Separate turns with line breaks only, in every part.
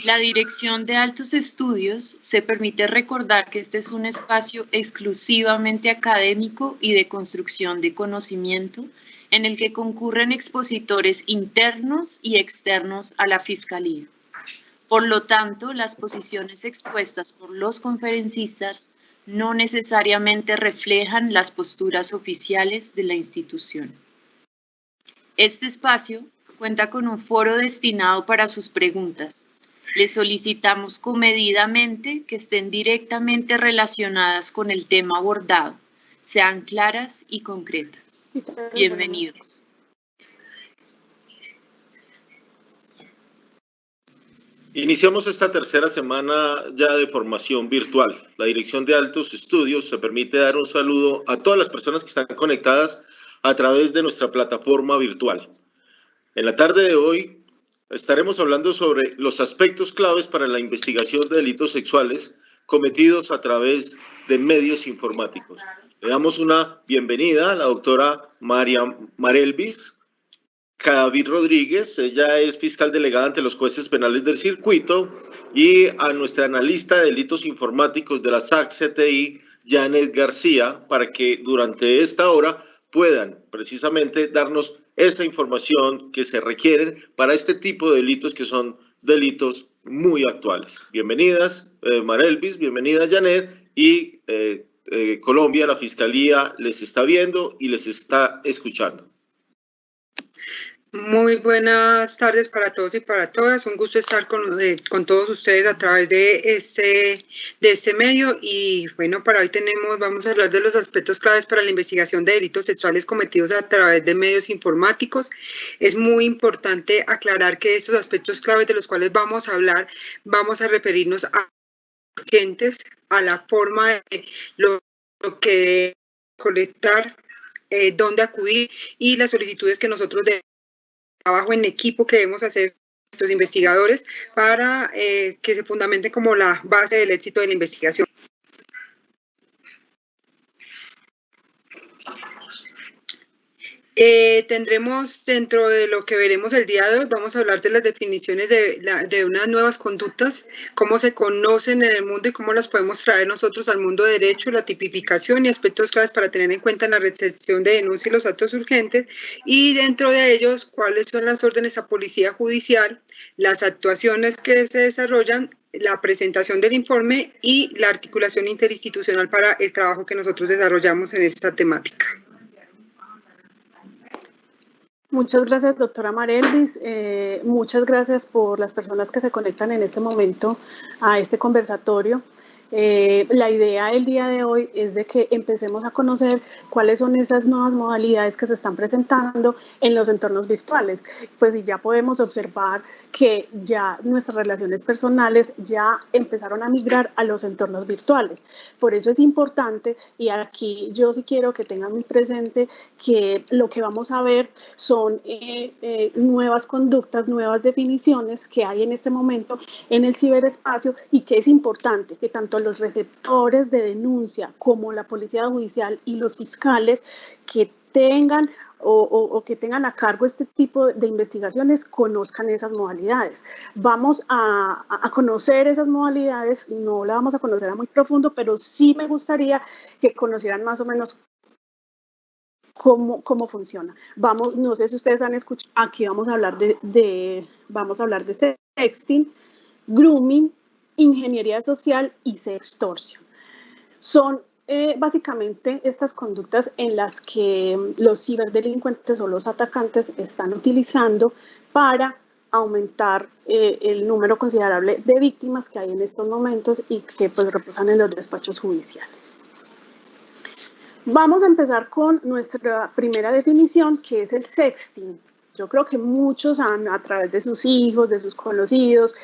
La Dirección de Altos Estudios se permite recordar que este es un espacio exclusivamente académico y de construcción de conocimiento en el que concurren expositores internos y externos a la Fiscalía. Por lo tanto, las posiciones expuestas por los conferencistas no necesariamente reflejan las posturas oficiales de la institución. Este espacio cuenta con un foro destinado para sus preguntas. Les solicitamos comedidamente que estén directamente relacionadas con el tema abordado, sean claras y concretas. Bienvenidos.
Iniciamos esta tercera semana ya de formación virtual. La Dirección de Altos Estudios se permite dar un saludo a todas las personas que están conectadas a través de nuestra plataforma virtual. En la tarde de hoy estaremos hablando sobre los aspectos claves para la investigación de delitos sexuales cometidos a través de medios informáticos. Le damos una bienvenida a la doctora Marelvis Cadavid Rodríguez, ella es fiscal delegada ante los jueces penales del circuito, y a nuestra analista de delitos informáticos de la SAC-CTI, Janet García, para que durante esta hora puedan precisamente darnos esa información que se requiere para este tipo de delitos que son delitos muy actuales. Bienvenidas, Marelvis, bienvenida Janet, y Colombia, la Fiscalía les está viendo y les está escuchando.
Muy buenas tardes para todos y para todas. Un gusto estar con todos ustedes a través de este medio. Y bueno, para hoy vamos a hablar de los aspectos claves para la investigación de delitos sexuales cometidos a través de medios informáticos. Es muy importante aclarar que estos aspectos claves de los cuales vamos a hablar, vamos a referirnos a agentes, a la forma de lo que colectar, dónde acudir y las solicitudes que nosotros trabajo en equipo que debemos hacer nuestros investigadores para que se fundamente como la base del éxito de la investigación. Tendremos dentro de lo que veremos el día de hoy, vamos a hablar de las definiciones de unas nuevas conductas, cómo se conocen en el mundo y cómo las podemos traer nosotros al mundo de derecho, la tipificación y aspectos claves para tener en cuenta en la recepción de denuncia y los actos urgentes, y dentro de ellos cuáles son las órdenes a policía judicial, las actuaciones que se desarrollan, la presentación del informe y la articulación interinstitucional para el trabajo que nosotros desarrollamos en esta temática.
Muchas gracias, doctora Marelvis. Muchas gracias por las personas que se conectan en este momento a este conversatorio. La idea del día de hoy es de que empecemos a conocer cuáles son esas nuevas modalidades que se están presentando en los entornos virtuales. Pues ya podemos observar que ya nuestras relaciones personales ya empezaron a migrar a los entornos virtuales. Por eso es importante, y aquí yo sí quiero que tengan muy presente que lo que vamos a ver son nuevas conductas, nuevas definiciones que hay en este momento en el ciberespacio, y que es importante que tanto los receptores de denuncia como la policía judicial y los fiscales que tengan o que tengan a cargo este tipo de investigaciones conozcan esas modalidades. Vamos a conocer esas modalidades, no la vamos a conocer a muy profundo, pero sí me gustaría que conocieran más o menos cómo funciona. No sé si ustedes han escuchado, aquí vamos a hablar de sexting, grooming, ingeniería social y sextorsión. Son básicamente estas conductas en las que los ciberdelincuentes o los atacantes están utilizando para aumentar el número considerable de víctimas que hay en estos momentos y que pues reposan en los despachos judiciales. Vamos a empezar con nuestra primera definición, que es el sexting. Yo creo que muchos a través de sus hijos, de sus conocidos,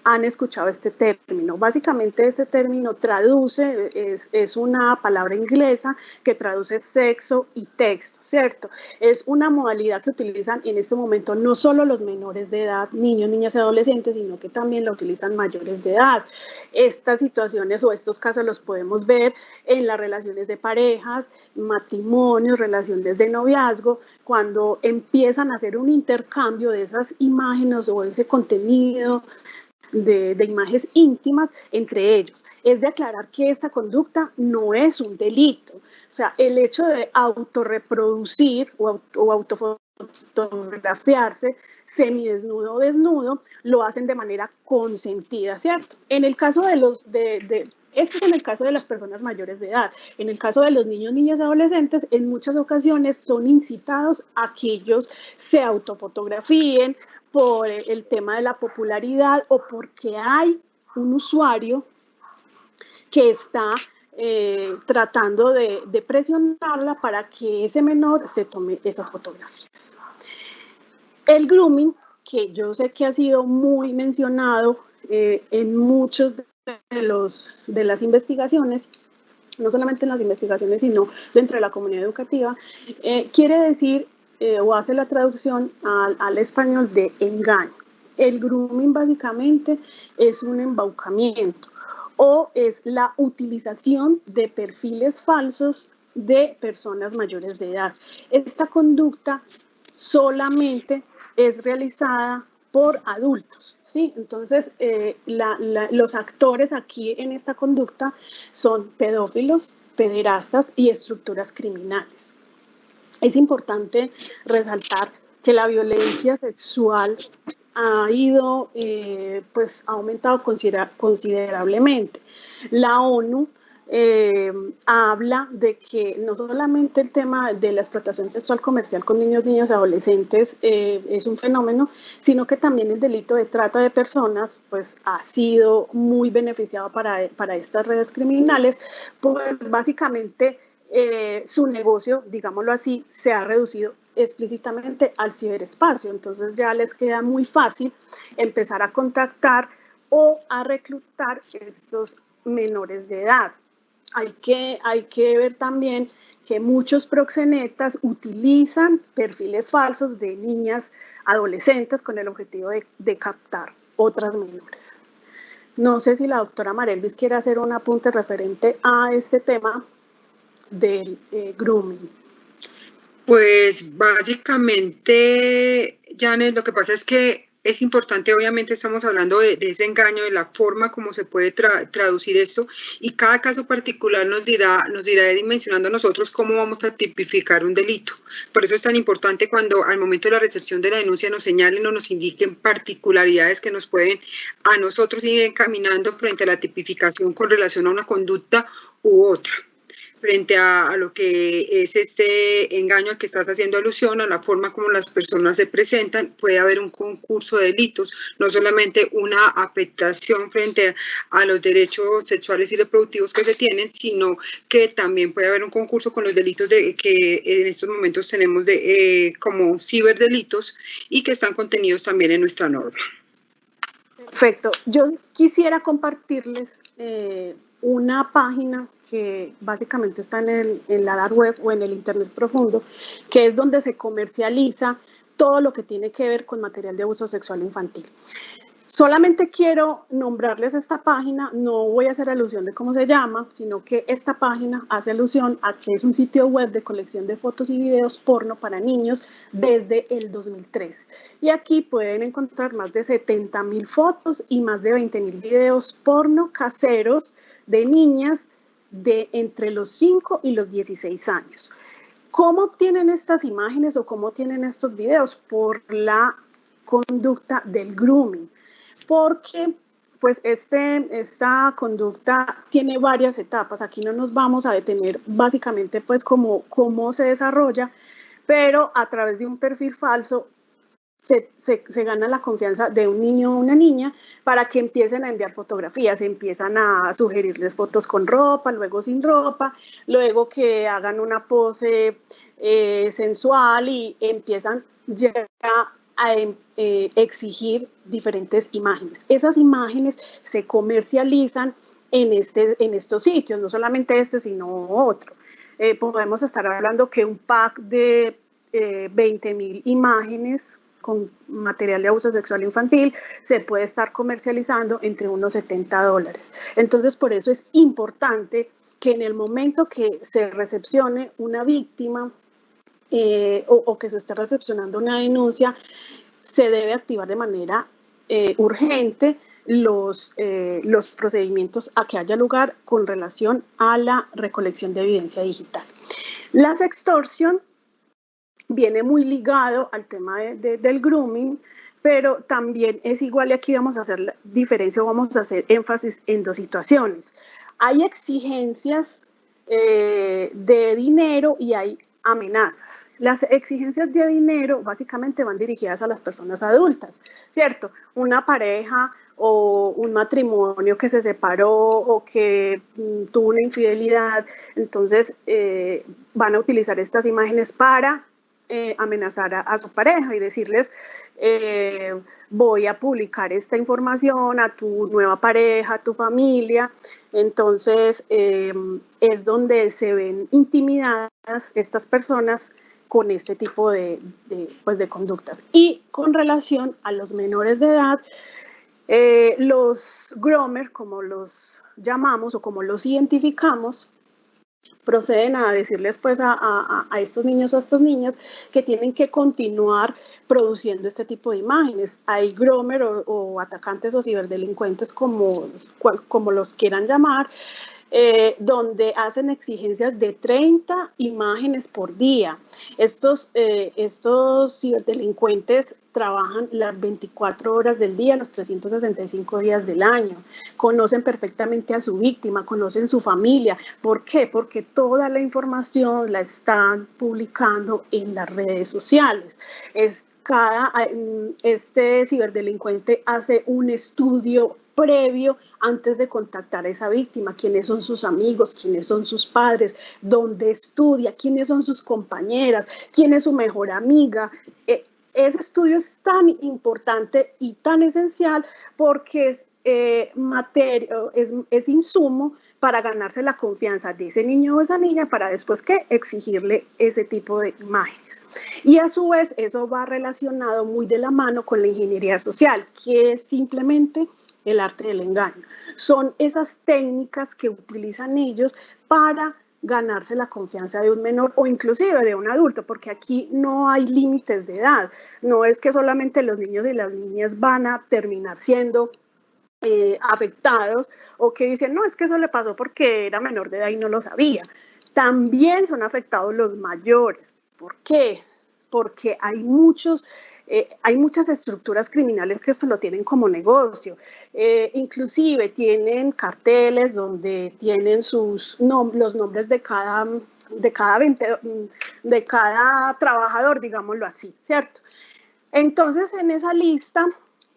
han escuchado este término. Básicamente este término traduce, es una palabra inglesa que traduce sexo y texto, ¿cierto? Es una modalidad que utilizan en este momento no solo los menores de edad, niños, niñas y adolescentes, sino que también lo utilizan mayores de edad. Estas situaciones o estos casos los podemos ver en las relaciones de parejas, matrimonios, relaciones de noviazgo, cuando empiezan empiezan a hacer un intercambio de esas imágenes o ese contenido de imágenes íntimas entre ellos. Es de aclarar que esta conducta no es un delito. O sea, el hecho de autorreproducir o autofotografiarse semidesnudo o desnudo lo hacen de manera consentida, ¿cierto? En el caso este es en el caso de las personas mayores de edad. En el caso de los niños, niñas y adolescentes, en muchas ocasiones son incitados a que ellos se autofotografíen por el tema de la popularidad o porque hay un usuario que está tratando de presionarla para que ese menor se tome esas fotografías. El grooming, que yo sé que ha sido muy mencionado en muchos de las investigaciones, no solamente en las investigaciones, sino dentro de la comunidad educativa, quiere decir o hace la traducción al español de engaño. El grooming básicamente es un embaucamiento o es la utilización de perfiles falsos de personas mayores de edad. Esta conducta solamente es realizada por adultos, ¿sí? Entonces, los actores aquí en esta conducta son pedófilos, pederastas y estructuras criminales. Es importante resaltar que la violencia sexual ha ido, ha aumentado considerablemente. La ONU habla de que no solamente el tema de la explotación sexual comercial con niños, niñas y adolescentes es un fenómeno, sino que también el delito de trata de personas pues ha sido muy beneficiado para estas redes criminales, pues básicamente su negocio, digámoslo así, se ha reducido explícitamente al ciberespacio. Entonces ya les queda muy fácil empezar a contactar o a reclutar estos menores de edad. Hay que ver también que muchos proxenetas utilizan perfiles falsos de niñas adolescentes con el objetivo de captar otras menores. No sé si la doctora Marelvis quiere hacer un apunte referente a este tema del grooming.
Pues básicamente, Janet, lo que pasa es que es importante, obviamente estamos hablando de ese engaño, de la forma como se puede traducir esto, y cada caso particular nos irá dimensionando a nosotros cómo vamos a tipificar un delito. Por eso es tan importante cuando al momento de la recepción de la denuncia nos señalen o nos indiquen particularidades que nos pueden a nosotros ir encaminando frente a la tipificación con relación a una conducta u otra. Frente a lo que es este engaño al que estás haciendo alusión, a la forma como las personas se presentan, puede haber un concurso de delitos, no solamente una afectación frente a los derechos sexuales y reproductivos que se tienen, sino que también puede haber un concurso con los delitos que en estos momentos tenemos como ciberdelitos y que están contenidos también en nuestra norma.
Perfecto. Yo quisiera compartirles una página que básicamente está en la dark web o en el internet profundo, que es donde se comercializa todo lo que tiene que ver con material de abuso sexual infantil. Solamente quiero nombrarles esta página, no voy a hacer alusión de cómo se llama, sino que esta página hace alusión a que es un sitio web de colección de fotos y videos porno para niños desde el 2003. Y aquí pueden encontrar más de 70.000 fotos y más de 20.000 videos porno caseros de niñas de entre los 5 y los 16 años. ¿Cómo obtienen estas imágenes o cómo obtienen estos videos? Por la conducta del grooming. Porque pues esta conducta tiene varias etapas. Aquí no nos vamos a detener básicamente pues cómo se desarrolla, pero a través de un perfil falso se gana la confianza de un niño o una niña para que empiecen a enviar fotografías, empiezan a sugerirles fotos con ropa, luego sin ropa, luego que hagan una pose sensual y empiezan ya a exigir diferentes imágenes. Esas imágenes se comercializan en estos sitios, no solamente sino otro. Podemos estar hablando que un pack de 20.000 imágenes con material de abuso sexual infantil se puede estar comercializando entre unos $70. Entonces, por eso es importante que en el momento que se recepcione una víctima o que se esté recepcionando una denuncia, se debe activar de manera urgente los procedimientos a que haya lugar con relación a la recolección de evidencia digital. La sextorsión viene muy ligado al tema del grooming, pero también es igual, y aquí vamos a hacer la diferencia, vamos a hacer énfasis en dos situaciones. Hay exigencias de dinero y hay amenazas. Las exigencias de dinero básicamente van dirigidas a las personas adultas, ¿cierto? Una pareja o un matrimonio que se separó o que tuvo una infidelidad, entonces van a utilizar estas imágenes para amenazar a su pareja y decirles, voy a publicar esta información a tu nueva pareja, a tu familia. Entonces es donde se ven intimidadas estas personas con este tipo de conductas. Y con relación a los menores de edad, los groomers, como los llamamos o como los identificamos, proceden a decirles pues a estos niños o a estas niñas que tienen que continuar produciendo este tipo de imágenes. Hay groomer o atacantes o ciberdelincuentes, como los quieran llamar, donde hacen exigencias de 30 imágenes por día. Estos ciberdelincuentes trabajan las 24 horas del día, los 365 días del año. Conocen perfectamente a su víctima, conocen su familia. ¿Por qué? Porque toda la información la están publicando en las redes sociales. Este ciberdelincuente hace un estudio previo antes de contactar a esa víctima, quiénes son sus amigos, quiénes son sus padres, dónde estudia, quiénes son sus compañeras, quién es su mejor amiga. Ese estudio es tan importante y tan esencial porque es insumo para ganarse la confianza de ese niño o esa niña para después exigirle ese tipo de imágenes. Y a su vez eso va relacionado muy de la mano con la ingeniería social, que es simplemente el arte del engaño. Son esas técnicas que utilizan ellos para ganarse la confianza de un menor o inclusive de un adulto, porque aquí no hay límites de edad. No es que solamente los niños y las niñas van a terminar siendo afectados o que dicen, no, es que eso le pasó porque era menor de edad y no lo sabía. También son afectados los mayores. ¿Por qué? Porque hay muchas estructuras criminales que esto lo tienen como negocio. Inclusive tienen carteles donde tienen los nombres de cada trabajador, digámoslo así, ¿cierto? Entonces, en esa lista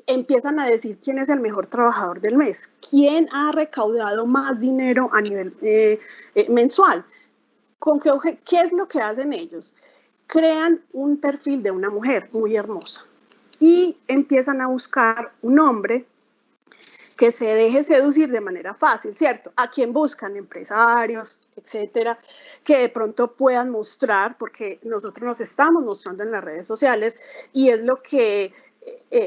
empiezan a decir quién es el mejor trabajador del mes, quién ha recaudado más dinero a nivel mensual. ¿Qué es lo que hacen ellos? Crean un perfil de una mujer muy hermosa y empiezan a buscar un hombre que se deje seducir de manera fácil, ¿cierto? ¿A quién buscan? Empresarios, etcétera, que de pronto puedan mostrar, porque nosotros nos estamos mostrando en las redes sociales y es lo que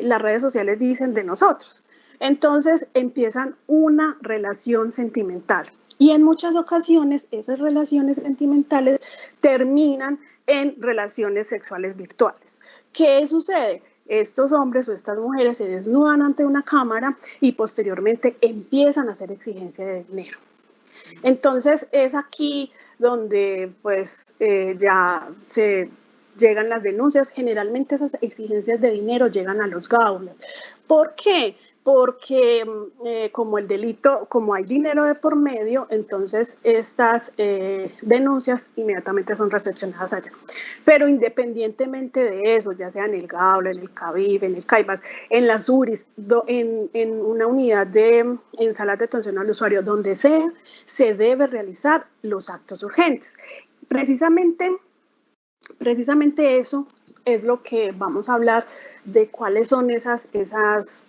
las redes sociales dicen de nosotros. Entonces empiezan una relación sentimental y en muchas ocasiones esas relaciones sentimentales terminan en relaciones sexuales virtuales. ¿Qué sucede? Estos hombres o estas mujeres se desnudan ante una cámara y posteriormente empiezan a hacer exigencia de dinero. Entonces es aquí donde pues ya se llegan las denuncias. Generalmente esas exigencias de dinero llegan a los gaules. ¿Por qué? Porque como el delito, como hay dinero de por medio, entonces estas denuncias inmediatamente son recepcionadas allá. Pero independientemente de eso, ya sea en el GAUL, en el CABIF, en el CAIBAS, en las URIs, en una unidad en salas de atención al usuario, donde sea, se debe realizar los actos urgentes. Precisamente eso es lo que vamos a hablar de cuáles son esas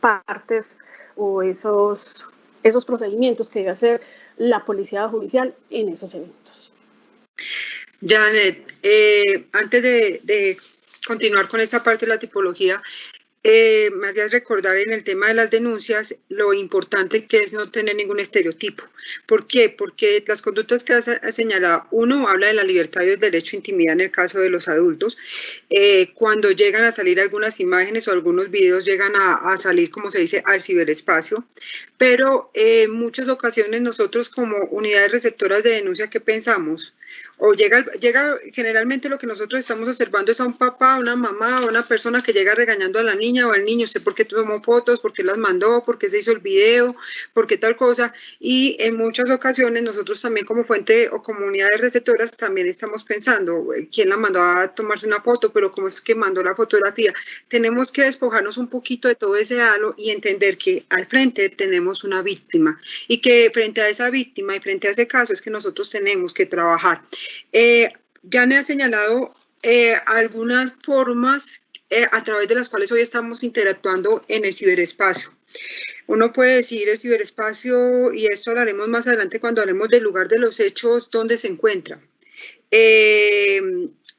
partes o esos procedimientos que debe hacer la policía judicial en esos eventos.
Janet, antes de continuar con esta parte de la tipología, me hacías recordar en el tema de las denuncias lo importante que es no tener ningún estereotipo. ¿Por qué? Porque las conductas que has señalado, uno habla de la libertad y el derecho a intimidad en el caso de los adultos. Cuando llegan a salir algunas imágenes o algunos videos llegan a salir, como se dice, al ciberespacio, pero en muchas ocasiones nosotros como unidades receptoras de denuncia, ¿qué pensamos? O llega generalmente lo que nosotros estamos observando es a un papá, a una mamá, a una persona que llega regañando a la niña o al niño, ¿usted por qué tomó fotos? ¿Por qué las mandó? ¿Por qué se hizo el video? ¿Por qué tal cosa? Y en muchas ocasiones nosotros también como fuente o comunidades receptoras también estamos pensando, ¿quién la mandó a tomarse una foto? Pero ¿cómo es que mandó la fotografía? Tenemos que despojarnos un poquito de todo ese halo y entender que al frente tenemos una víctima y que frente a esa víctima y frente a ese caso es que nosotros tenemos que trabajar. Ya me ha señalado algunas formas a través de las cuales hoy estamos interactuando en el ciberespacio. Uno puede decir el ciberespacio, y esto lo haremos más adelante cuando hablemos del lugar de los hechos, dónde se encuentra.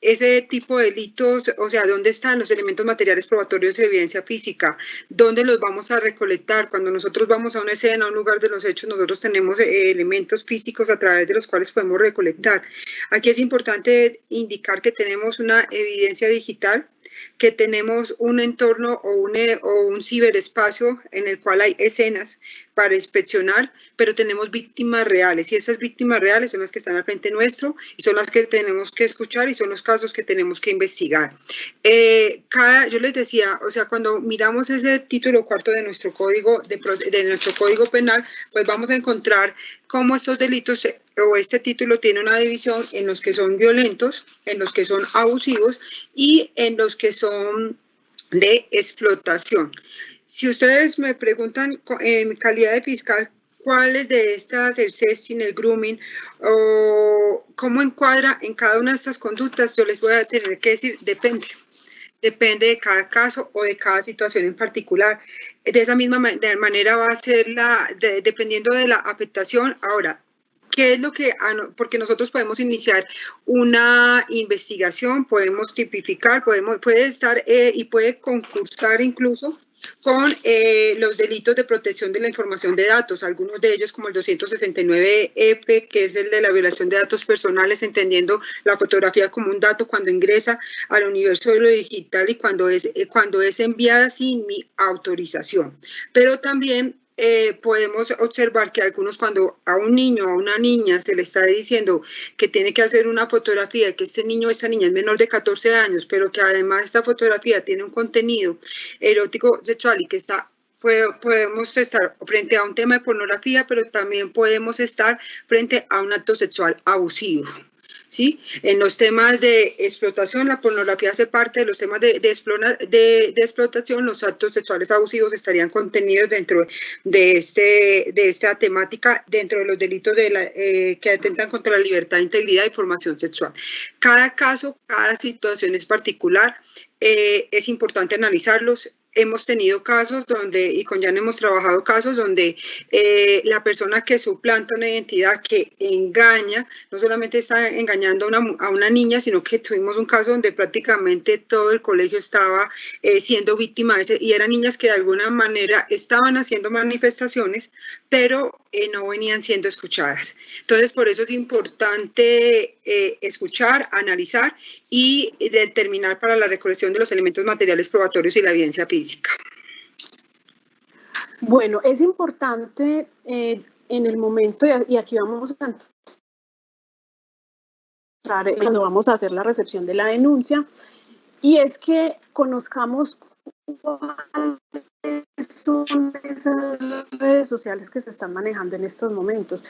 Ese tipo de delitos, o sea, ¿dónde están los elementos materiales probatorios de evidencia física? ¿Dónde los vamos a recolectar? Cuando nosotros vamos a una escena, a un lugar de los hechos, nosotros tenemos elementos físicos a través de los cuales podemos recolectar. Aquí es importante indicar que tenemos una evidencia digital, que tenemos un entorno o un ciberespacio en el cual hay escenas para inspeccionar, pero tenemos víctimas reales y esas víctimas reales son las que están al frente nuestro y son las que tenemos que escuchar y son los casos que tenemos que investigar. Yo les decía, o sea, cuando miramos ese título cuarto de nuestro código penal, pues vamos a encontrar cómo estos delitos o este título tiene una división en los que son violentos, en los que son abusivos y en los que son de explotación. Si ustedes me preguntan en mi calidad de fiscal, ¿cuáles de estas, el sexting, el grooming, o cómo encuadra en cada una de estas conductas? Yo les voy a tener que decir, depende. Depende de cada caso o de cada situación en particular. De esa misma manera va a ser dependiendo de la afectación. Ahora, ¿qué es lo que? Porque nosotros podemos iniciar una investigación, podemos tipificar, puede estar y puede concursar incluso con los delitos de protección de la información de datos, algunos de ellos como el 269F, que es el de la violación de datos personales, entendiendo la fotografía como un dato cuando ingresa al universo de lo digital y cuando es enviada sin mi autorización. Pero también podemos observar que algunos, cuando a un niño o a una niña se le está diciendo que tiene que hacer una fotografía, que este niño o esta niña es menor de 14 años, pero que además esta fotografía tiene un contenido erótico sexual y que podemos estar frente a un tema de pornografía, pero también podemos estar frente a un acto sexual abusivo. ¿Sí? En los temas de explotación, la pornografía hace parte de los temas de explotación. Los actos sexuales abusivos estarían contenidos dentro de esta temática, dentro de los delitos que atentan contra la libertad, integridad y formación sexual. Cada caso, cada situación es particular, es importante analizarlos. Hemos tenido casos y con Jan hemos trabajado casos donde la persona que suplanta una identidad, que engaña, no solamente está engañando a una niña, sino que tuvimos un caso donde prácticamente todo el colegio estaba siendo víctima y eran niñas que de alguna manera estaban haciendo manifestaciones, pero no venían siendo escuchadas. Entonces, por eso es importante escuchar, analizar y determinar para la recolección de los elementos materiales probatorios y la evidencia física.
Bueno, es importante en el momento, y aquí vamos a entrar cuando vamos a hacer la recepción de la denuncia, y es que conozcamos cuáles son esas redes sociales que se están manejando en estos momentos,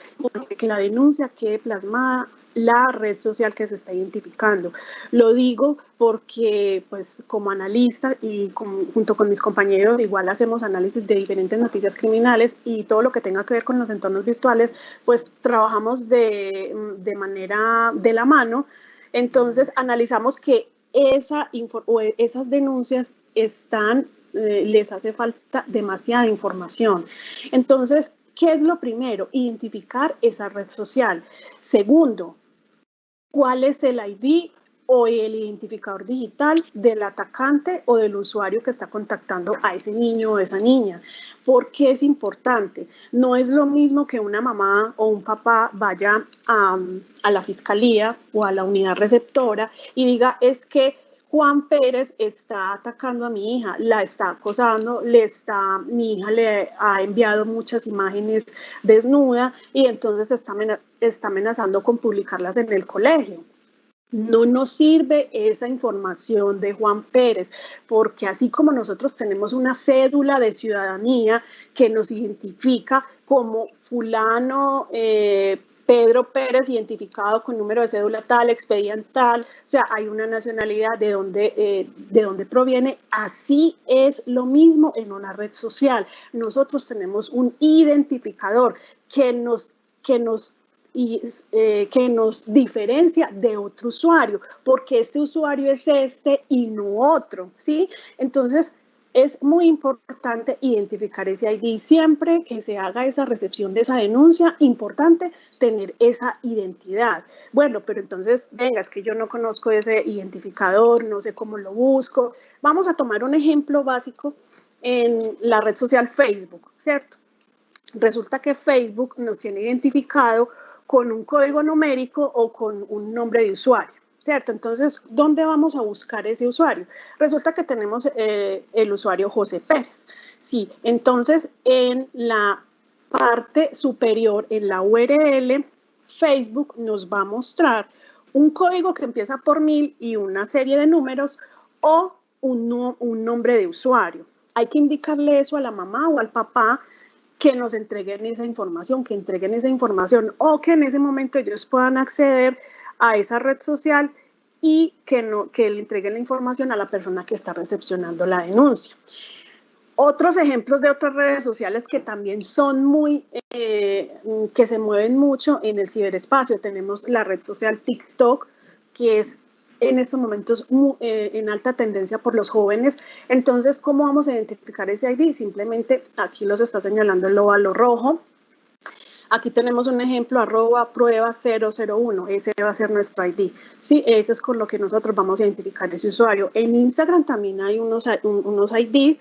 que la denuncia quede plasmada la red social que se está identificando. Lo digo porque, pues, como analista y junto con mis compañeros, igual hacemos análisis de diferentes noticias criminales y todo lo que tenga que ver con los entornos virtuales, pues trabajamos de manera de la mano. Entonces, analizamos que esas denuncias les hace falta demasiada información. Entonces, ¿qué es lo primero? Identificar esa red social. Segundo, ¿cuál es el ID o el identificador digital del atacante o del usuario que está contactando a ese niño o esa niña. ¿Por qué es importante? No es lo mismo que una mamá o un papá vaya a la fiscalía o a la unidad receptora y diga, es que Juan Pérez está atacando a mi hija, la está acosando, mi hija le ha enviado muchas imágenes desnuda y entonces está amenazando con publicarlas en el colegio. No nos sirve esa información de Juan Pérez, porque así como nosotros tenemos una cédula de ciudadanía que nos identifica como fulano Pedro Pérez, identificado con número de cédula tal, expediente tal, o sea, hay una nacionalidad de dónde proviene, así es lo mismo en una red social. Nosotros tenemos un identificador que nos diferencia de otro usuario, porque este usuario es este y no otro, ¿sí? Entonces, es muy importante identificar ese ID. Siempre que se haga esa recepción de esa denuncia, importante tener esa identidad. Bueno, pero entonces, venga, es que yo no conozco ese identificador, no sé cómo lo busco. Vamos a tomar un ejemplo básico en la red social Facebook, ¿cierto? Resulta que Facebook nos tiene identificado con un código numérico o con un nombre de usuario, ¿cierto? Entonces, ¿dónde vamos a buscar ese usuario? Resulta que tenemos el usuario José Pérez. Sí, entonces en la parte superior, en la URL, Facebook nos va a mostrar un código que empieza por 1000 y una serie de números o un nombre de usuario. Hay que indicarle eso a la mamá o al papá que nos entreguen esa información, que entreguen esa información o que en ese momento ellos puedan acceder a esa red social y que le entreguen la información a la persona que está recepcionando la denuncia. Otros ejemplos de otras redes sociales que también son que se mueven mucho en el ciberespacio. Tenemos la red social TikTok, que es en estos momentos en alta tendencia por los jóvenes. Entonces, ¿cómo vamos a identificar ese ID? Simplemente aquí los está señalando el óvalo rojo. Aquí tenemos un ejemplo, @prueba001, ese va a ser nuestro ID. Sí, ese es con lo que nosotros vamos a identificar ese usuario. En Instagram también hay unos ID.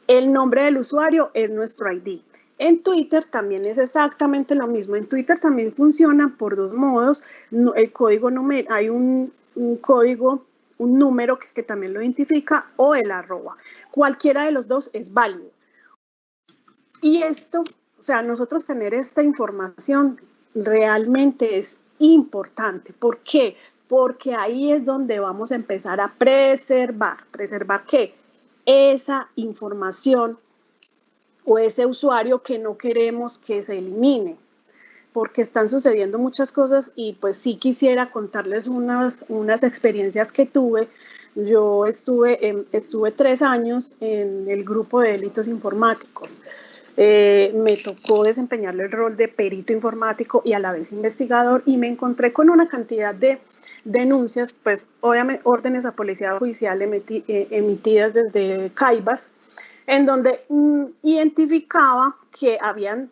El nombre del usuario es nuestro ID. En Twitter también es exactamente lo mismo. En Twitter también funciona por dos modos. El código numérico, hay un código, un número que también lo identifica, o el @. Cualquiera de los dos es válido. Y esto, o sea, nosotros tener esta información realmente es importante. ¿Por qué? Porque ahí es donde vamos a empezar a preservar. ¿Preservar qué? Esa información o ese usuario que no queremos que se elimine, porque están sucediendo muchas cosas y pues sí quisiera contarles unas experiencias que tuve. Yo estuve 3 años en el grupo de delitos informáticos. Me tocó desempeñarle el rol de perito informático y a la vez investigador, y me encontré con una cantidad de denuncias, pues obviamente órdenes a policía judicial emitidas desde Caibas, en donde identificaba que habían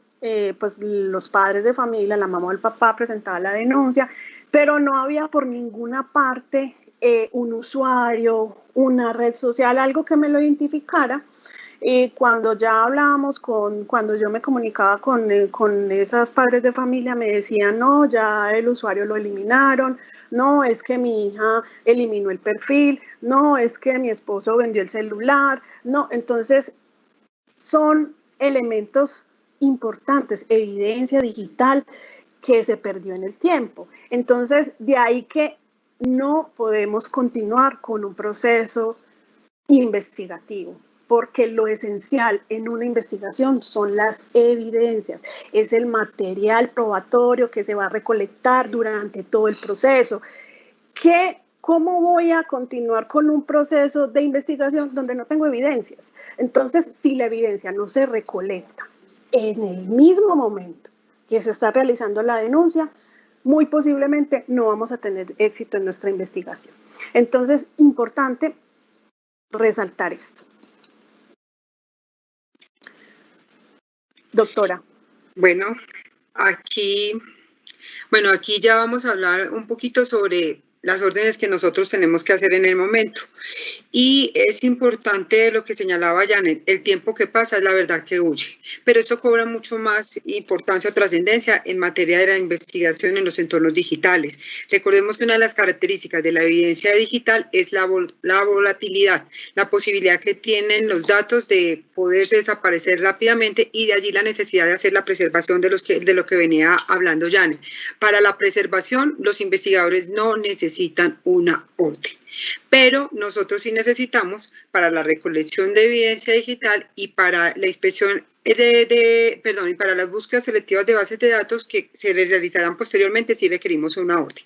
pues los padres de familia, la mamá o el papá presentaba la denuncia, pero no había por ninguna parte un usuario, una red social, algo que me lo identificara. Y cuando ya hablábamos, cuando yo me comunicaba con esos padres de familia, me decían, no, ya el usuario lo eliminaron, no, es que mi hija eliminó el perfil, no, es que mi esposo vendió el celular, no. Entonces, son elementos importantes, evidencia digital que se perdió en el tiempo. Entonces, de ahí que no podemos continuar con un proceso investigativo, porque lo esencial en una investigación son las evidencias, es el material probatorio que se va a recolectar durante todo el proceso. ¿Cómo voy a continuar con un proceso de investigación donde no tengo evidencias? Entonces, si la evidencia no se recolecta en el mismo momento que se está realizando la denuncia, muy posiblemente no vamos a tener éxito en nuestra investigación. Entonces, importante resaltar esto. Doctora.
Bueno, aquí ya vamos a hablar un poquito sobre las órdenes que nosotros tenemos que hacer en el momento. Y es importante lo que señalaba Janet, el tiempo que pasa es la verdad que huye, pero esto cobra mucho más importancia o trascendencia en materia de la investigación en los entornos digitales. Recordemos que una de las características de la evidencia digital es la volatilidad, la posibilidad que tienen los datos de poderse desaparecer rápidamente y de allí la necesidad de hacer la preservación de lo que venía hablando Janet. Para la preservación, los investigadores no necesitan una orden, pero nosotros sí necesitamos para la recolección de evidencia digital y para la inspección y para las búsquedas selectivas de bases de datos que se les realizarán posteriormente si requerimos una orden.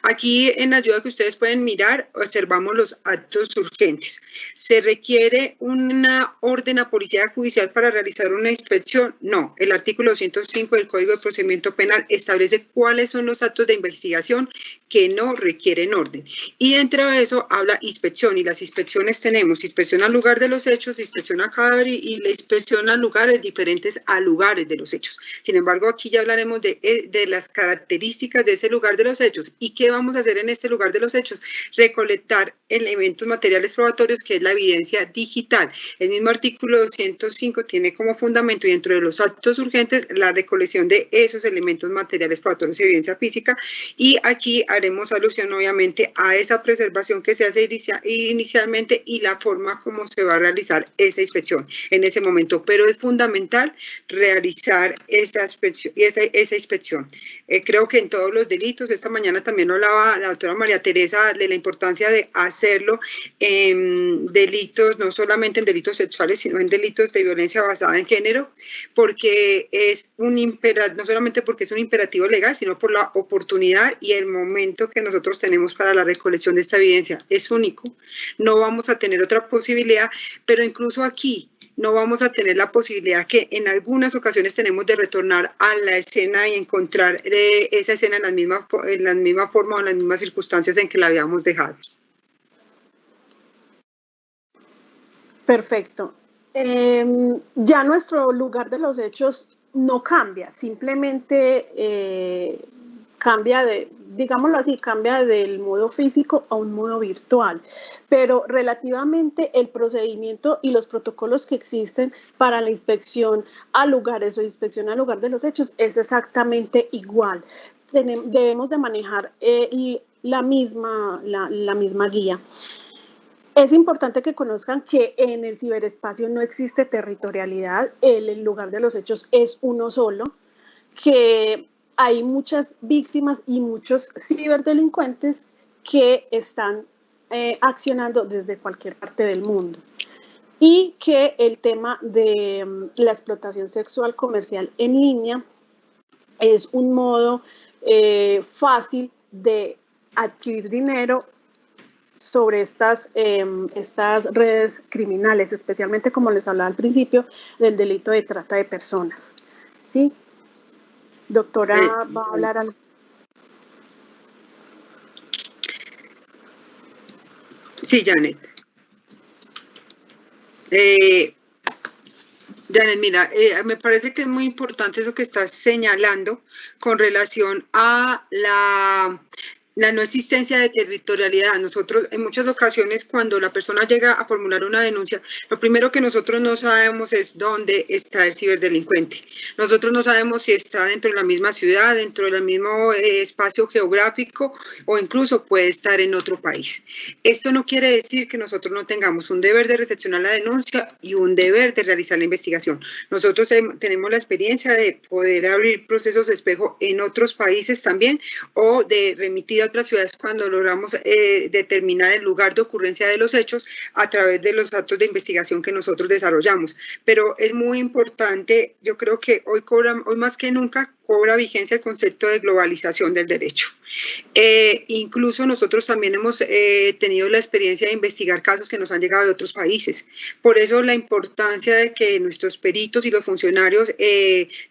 Aquí en la ayuda que ustedes pueden mirar, observamos los actos urgentes. ¿Se requiere una orden a policía judicial para realizar una inspección? No, el artículo 205 del Código de Procedimiento Penal establece cuáles son los actos de investigación que no requieren orden. Y dentro de eso habla inspección, y las inspecciones tenemos inspección al lugar de los hechos, inspección a cadáver y la inspección a lugares diferentes a lugares de los hechos. Sin embargo, aquí ya hablaremos de las características de ese lugar de los hechos. ¿Y qué vamos a hacer en este lugar de los hechos? Recolectar elementos materiales probatorios, que es la evidencia digital. El mismo artículo 205 tiene como fundamento, y dentro de los actos urgentes, la recolección de esos elementos materiales probatorios y evidencia física, y aquí haremos alusión obviamente a esa preservación que se hace inicialmente y la forma como se va a realizar esa inspección en ese momento, pero es fundamental realizar esa inspección. Creo que en todos los delitos, esta mañana también hablaba la doctora María Teresa de la importancia de hacerlo en delitos, no solamente en delitos sexuales, sino en delitos de violencia basada en género, porque es un imperativo, no solamente porque es un imperativo legal, sino por la oportunidad y el momento que nosotros tenemos para la recolección de esta evidencia. Es único, no vamos a tener otra posibilidad, pero incluso aquí no vamos a tener la posibilidad que en algunas ocasiones tenemos de retornar a la escena y encontrar esa escena en la misma forma o en las mismas circunstancias en que la habíamos dejado.
Perfecto. Ya nuestro lugar de los hechos no cambia, simplemente cambia digámoslo así, cambia del modo físico a un modo virtual, pero relativamente el procedimiento y los protocolos que existen para la inspección a lugares o inspección al lugar de los hechos es exactamente igual. Debemos de manejar la misma guía. Es importante que conozcan que en el ciberespacio no existe territorialidad, el lugar de los hechos es uno solo, que hay muchas víctimas y muchos ciberdelincuentes que están accionando desde cualquier parte del mundo. Y que el tema de la explotación sexual comercial en línea es un modo fácil de adquirir dinero sobre estas redes criminales, especialmente, como les hablaba al principio, del delito de trata de personas. ¿Sí? Doctora, ¿va a hablar algo?
Sí, Janet. Janet, mira, me parece que es muy importante eso que estás señalando con relación a la no existencia de territorialidad. Nosotros en muchas ocasiones, cuando la persona llega a formular una denuncia, lo primero que nosotros no sabemos es dónde está el ciberdelincuente. Nosotros no sabemos si está dentro de la misma ciudad, dentro del mismo espacio geográfico, o incluso puede estar en otro país. Esto no quiere decir que nosotros no tengamos un deber de recepcionar la denuncia y un deber de realizar la investigación. Nosotros tenemos la experiencia de poder abrir procesos de espejo en otros países también, o de remitir a otras ciudades cuando logramos determinar el lugar de ocurrencia de los hechos a través de los actos de investigación que nosotros desarrollamos. Pero es muy importante, yo creo que hoy más que nunca cobra vigencia el concepto de globalización del derecho. Incluso nosotros también hemos tenido la experiencia de investigar casos que nos han llegado de otros países. Por eso la importancia de que nuestros peritos y los funcionarios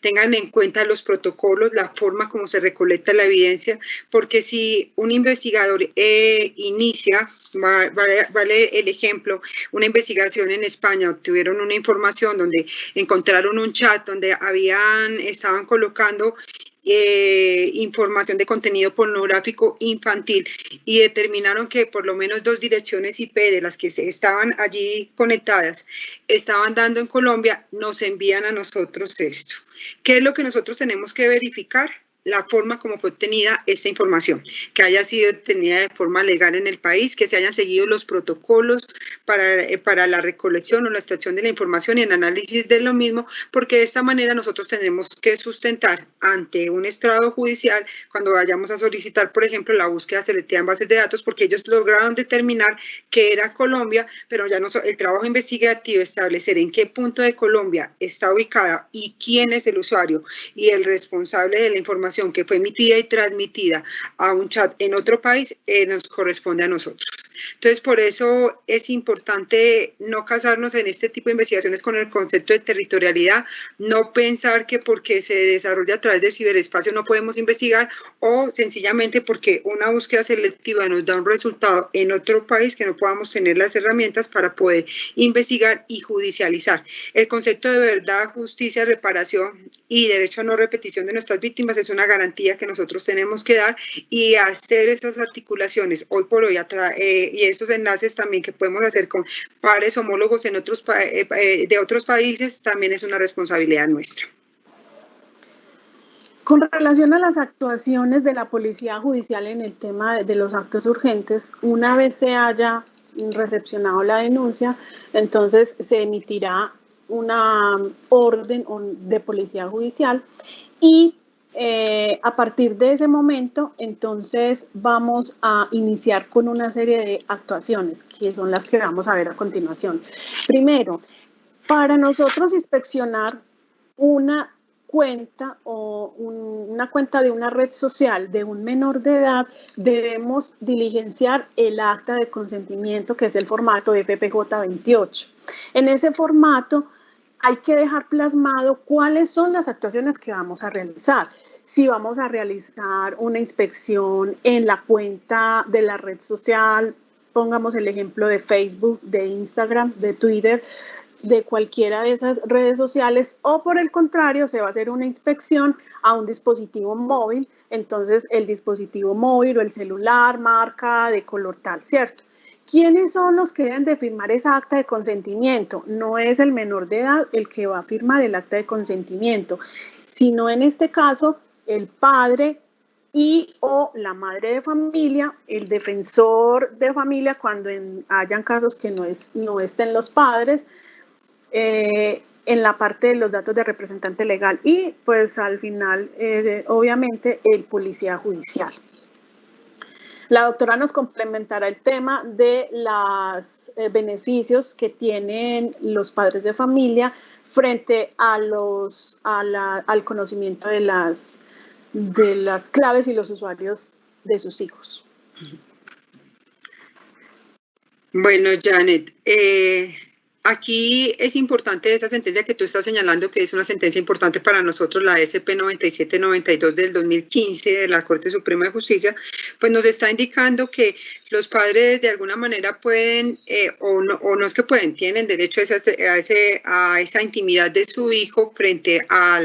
tengan en cuenta los protocolos, la forma como se recolecta la evidencia, porque si un investigador inicia, vale el ejemplo, una investigación en España, obtuvieron una información donde encontraron un chat donde estaban colocando información de contenido pornográfico infantil y determinaron que por lo menos 2 direcciones IP de las que estaban allí conectadas estaban dando en Colombia, nos envían a nosotros esto. ¿Qué es lo que nosotros tenemos que verificar? La forma como fue obtenida esta información, que haya sido obtenida de forma legal en el país, que se hayan seguido los protocolos para la recolección o la extracción de la información y el análisis de lo mismo, porque de esta manera nosotros tenemos que sustentar ante un estrado judicial cuando vayamos a solicitar, por ejemplo, la búsqueda selectiva en bases de datos, porque ellos lograron determinar que era Colombia, pero ya no, el trabajo investigativo establecer en qué punto de Colombia está ubicada y quién es el usuario y el responsable de la información que fue emitida y transmitida a un chat en otro país, nos corresponde a nosotros. Entonces, por eso es importante no casarnos en este tipo de investigaciones con el concepto de territorialidad, no pensar que porque se desarrolla a través del ciberespacio no podemos investigar o sencillamente porque una búsqueda selectiva nos da un resultado en otro país que no podamos tener las herramientas para poder investigar y judicializar. El concepto de verdad, justicia, reparación y derecho a no repetición de nuestras víctimas es una garantía que nosotros tenemos que dar y hacer esas articulaciones hoy por hoy y estos enlaces también que podemos hacer con pares homólogos en otros de otros países también es una responsabilidad nuestra.
Con relación a las actuaciones de la Policía Judicial en el tema de los actos urgentes, una vez se haya recepcionado la denuncia, entonces se emitirá una orden de Policía Judicial y a partir de ese momento, entonces vamos a iniciar con una serie de actuaciones que son las que vamos a ver a continuación. Primero, para nosotros inspeccionar una cuenta o una cuenta de una red social de un menor de edad, debemos diligenciar el acta de consentimiento, que es el formato de PPJ 28. En ese formato hay que dejar plasmado cuáles son las actuaciones que vamos a realizar. Si vamos a realizar una inspección en la cuenta de la red social, pongamos el ejemplo de Facebook, de Instagram, de Twitter, de cualquiera de esas redes sociales, o por el contrario, se va a hacer una inspección a un dispositivo móvil, entonces el dispositivo móvil o el celular, marca de color tal, ¿cierto? ¿Quiénes son los que deben de firmar esa acta de consentimiento? No es el menor de edad el que va a firmar el acta de consentimiento, sino en este caso el padre y o la madre de familia, el defensor de familia cuando hayan casos que no estén los padres, en la parte de los datos de representante legal y pues al final obviamente el policía judicial. La doctora nos complementará el tema de los beneficios que tienen los padres de familia frente a al conocimiento de las claves y los usuarios de sus hijos.
Bueno, Janet, aquí es importante esa sentencia que tú estás señalando, que es una sentencia importante para nosotros, la SP 9792 del 2015 de la Corte Suprema de Justicia, pues nos está indicando que los padres de alguna manera pueden, o no es que pueden, tienen derecho a esa intimidad de su hijo frente a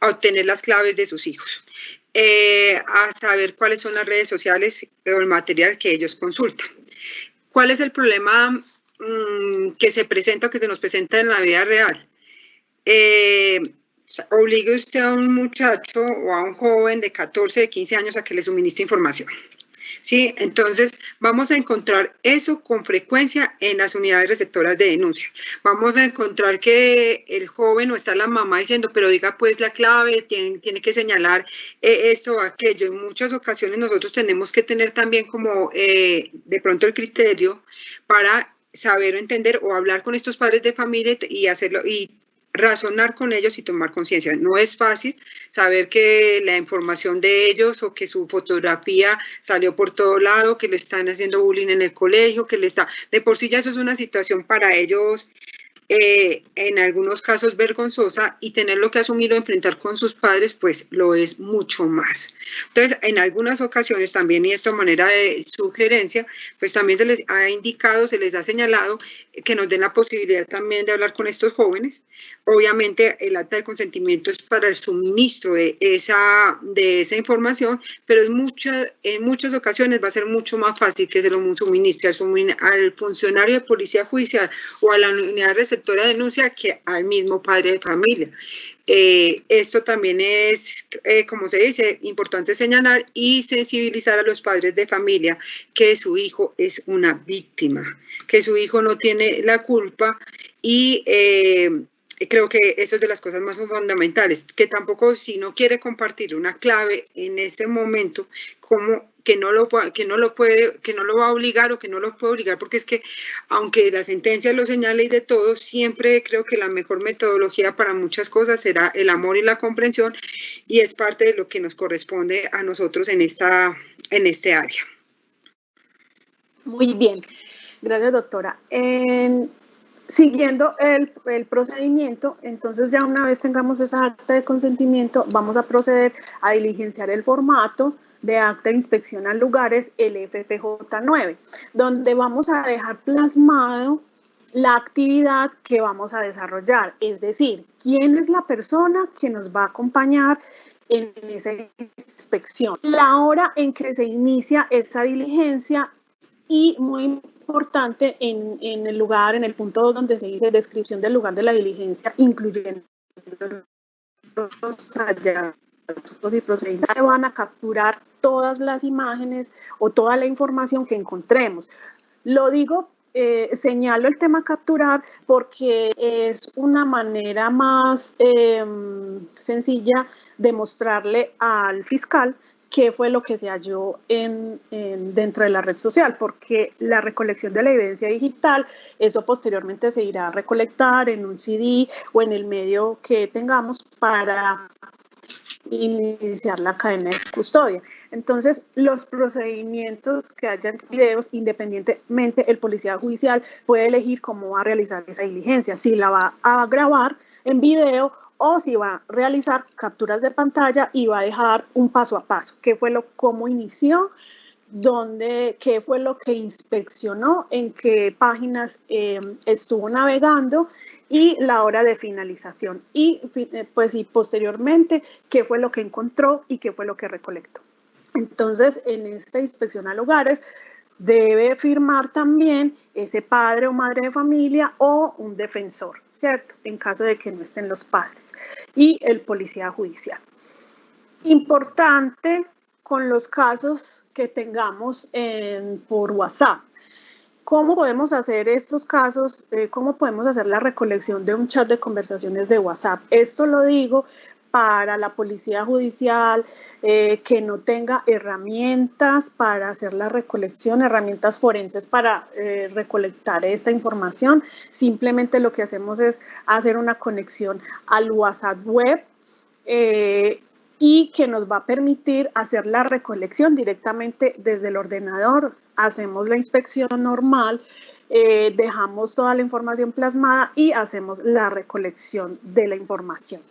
obtener las claves de sus hijos, a saber cuáles son las redes sociales o el material que ellos consultan. ¿Cuál es el problema que se presenta o que se nos presenta en la vida real? Obligue usted a un muchacho o a un joven de 14, de 15 años a que le suministre información, ¿sí? Entonces, vamos a encontrar eso con frecuencia en las unidades receptoras de denuncia. Vamos a encontrar que el joven o está la mamá diciendo, pero diga pues la clave, tiene que señalar esto o aquello. En muchas ocasiones nosotros tenemos que tener también como de pronto el criterio para saber o entender o hablar con estos padres de familia y hacerlo y razonar con ellos y tomar conciencia. No es fácil saber que la información de ellos o que su fotografía salió por todo lado, que le están haciendo bullying en el colegio, que le está... De por sí ya eso es una situación para ellos en algunos casos vergonzosa, y tenerlo que asumir o enfrentar con sus padres, pues lo es mucho más. Entonces, en algunas ocasiones también, y esto a manera de sugerencia, pues también se les ha indicado, se les ha señalado que nos den la posibilidad también de hablar con estos jóvenes. Obviamente, el acta de consentimiento es para el suministro de esa información, pero en muchas ocasiones va a ser mucho más fácil que se lo suministre al funcionario de policía judicial o a la unidad receptora de denuncia que al mismo padre de familia. Esto también es, como se dice, importante señalar y sensibilizar a los padres de familia que su hijo es una víctima, que su hijo no tiene la culpa, y creo que eso es de las cosas más fundamentales, que tampoco, si no quiere compartir una clave en ese momento, como que no lo va a obligar o que no lo puede obligar, porque es que aunque la sentencia lo señale y de todo, siempre creo que la mejor metodología para muchas cosas será el amor y la comprensión, y es parte de lo que nos corresponde a nosotros en este área.
Muy bien, gracias, doctora. Siguiendo el procedimiento, entonces ya una vez tengamos esa acta de consentimiento, vamos a proceder a diligenciar el formato de acta de inspección a lugares, el FPJ9, donde vamos a dejar plasmado la actividad que vamos a desarrollar, es decir, quién es la persona que nos va a acompañar en esa inspección, la hora en que se inicia esa diligencia y, muy importante, en el lugar, en el punto 2 donde se dice descripción del lugar de la diligencia, incluyendo los hallazgos y procedimientos, se van a capturar todas las imágenes o toda la información que encontremos. Lo digo, señalo el tema capturar porque es una manera más sencilla de mostrarle al fiscal qué fue lo que se halló dentro de la red social, porque la recolección de la evidencia digital, eso posteriormente se irá a recolectar en un CD o en el medio que tengamos para iniciar la cadena de custodia. Entonces, los procedimientos que hayan videos, independientemente, el policía judicial puede elegir cómo va a realizar esa diligencia, si la va a grabar en video o si va a realizar capturas de pantalla y va a dejar un paso a paso, cómo inició, qué fue lo que inspeccionó, en qué páginas estuvo navegando y la hora de finalización, y posteriormente qué fue lo que encontró y qué fue lo que recolectó. Entonces, en esta inspección a lugares debe firmar también ese padre o madre de familia o un defensor, ¿cierto? En caso de que no estén los padres, y el policía judicial. Importante con los casos que tengamos por WhatsApp. ¿Cómo podemos hacer estos casos? ¿Cómo podemos hacer la recolección de un chat de conversaciones de WhatsApp? Esto lo digo para la policía judicial que no tenga herramientas para hacer la recolección, herramientas forenses para recolectar esta información. Simplemente lo que hacemos es hacer una conexión al WhatsApp web y que nos va a permitir hacer la recolección directamente desde el ordenador. Hacemos la inspección normal, dejamos toda la información plasmada y hacemos la recolección de la información.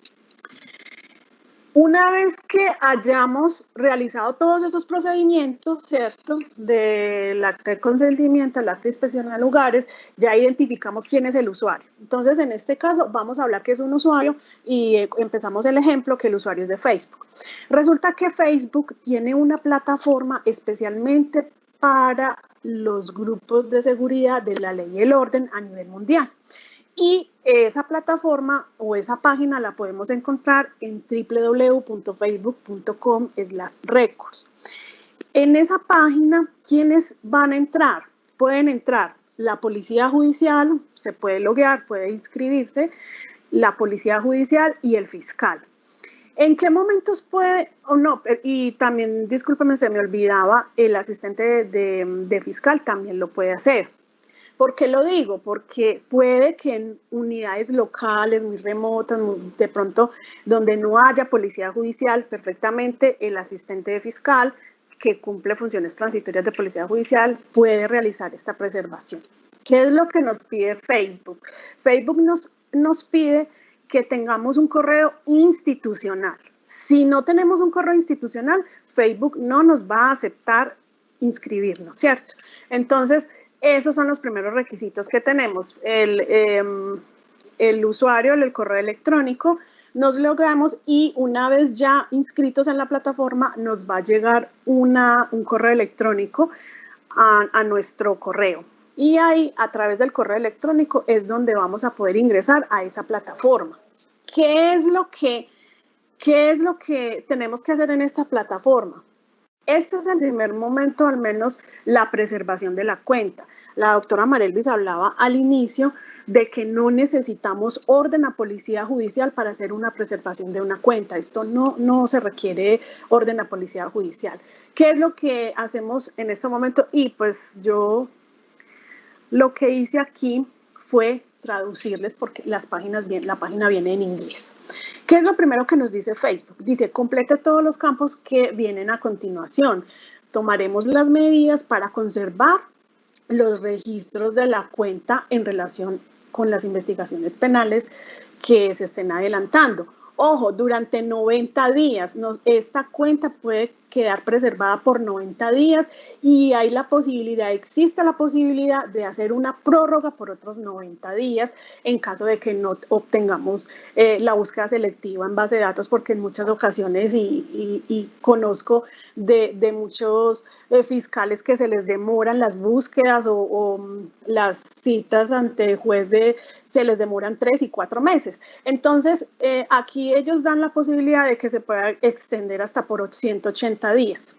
Una vez que hayamos realizado todos esos procedimientos, ¿cierto?, del acta de consentimiento, el acta de inspección a lugares, ya identificamos quién es el usuario. Entonces, en este caso, vamos a hablar que es un usuario y empezamos el ejemplo que el usuario es de Facebook. Resulta que Facebook tiene una plataforma especialmente para los grupos de seguridad de la ley y el orden a nivel mundial. Y esa plataforma o esa página la podemos encontrar en www.facebook.com/records. En esa página, ¿quiénes van a entrar? Pueden entrar la policía judicial, se puede loguear, puede inscribirse, la policía judicial y el fiscal. ¿En qué momentos puede o no? Y también, discúlpeme, se me olvidaba, el asistente de fiscal también lo puede hacer. ¿Por qué lo digo? Porque puede que en unidades locales muy remotas, de pronto donde no haya policía judicial, perfectamente el asistente de fiscal que cumple funciones transitorias de policía judicial puede realizar esta preservación. ¿Qué es lo que nos pide Facebook? Facebook nos pide que tengamos un correo institucional. Si no tenemos un correo institucional, Facebook no nos va a aceptar inscribirnos, ¿cierto? Entonces, esos son los primeros requisitos que tenemos. El usuario, el correo electrónico, nos logramos y una vez ya inscritos en la plataforma, nos va a llegar un correo electrónico a nuestro correo. Y ahí, a través del correo electrónico, es donde vamos a poder ingresar a esa plataforma. ¿Qué es lo que tenemos que hacer en esta plataforma? Este es el primer momento, al menos, la preservación de la cuenta. La doctora Marelvis hablaba al inicio de que no necesitamos orden a policía judicial para hacer una preservación de una cuenta. Esto no se requiere orden a policía judicial. ¿Qué es lo que hacemos en este momento? Y pues yo lo que hice aquí fue traducirles porque la página viene en inglés. ¿Qué es lo primero que nos dice Facebook? Dice, complete todos los campos que vienen a continuación. Tomaremos las medidas para conservar los registros de la cuenta en relación con las investigaciones penales que se estén adelantando. Ojo, durante 90 días, esta cuenta puede quedar preservada por 90 días y hay existe la posibilidad de hacer una prórroga por otros 90 días en caso de que no obtengamos la búsqueda selectiva en base de datos, porque en muchas ocasiones, y conozco de muchos fiscales que se les demoran las búsquedas o las citas ante el juez se les demoran 3 y 4 meses. Entonces, aquí ellos dan la posibilidad de que se pueda extender hasta por 180 días.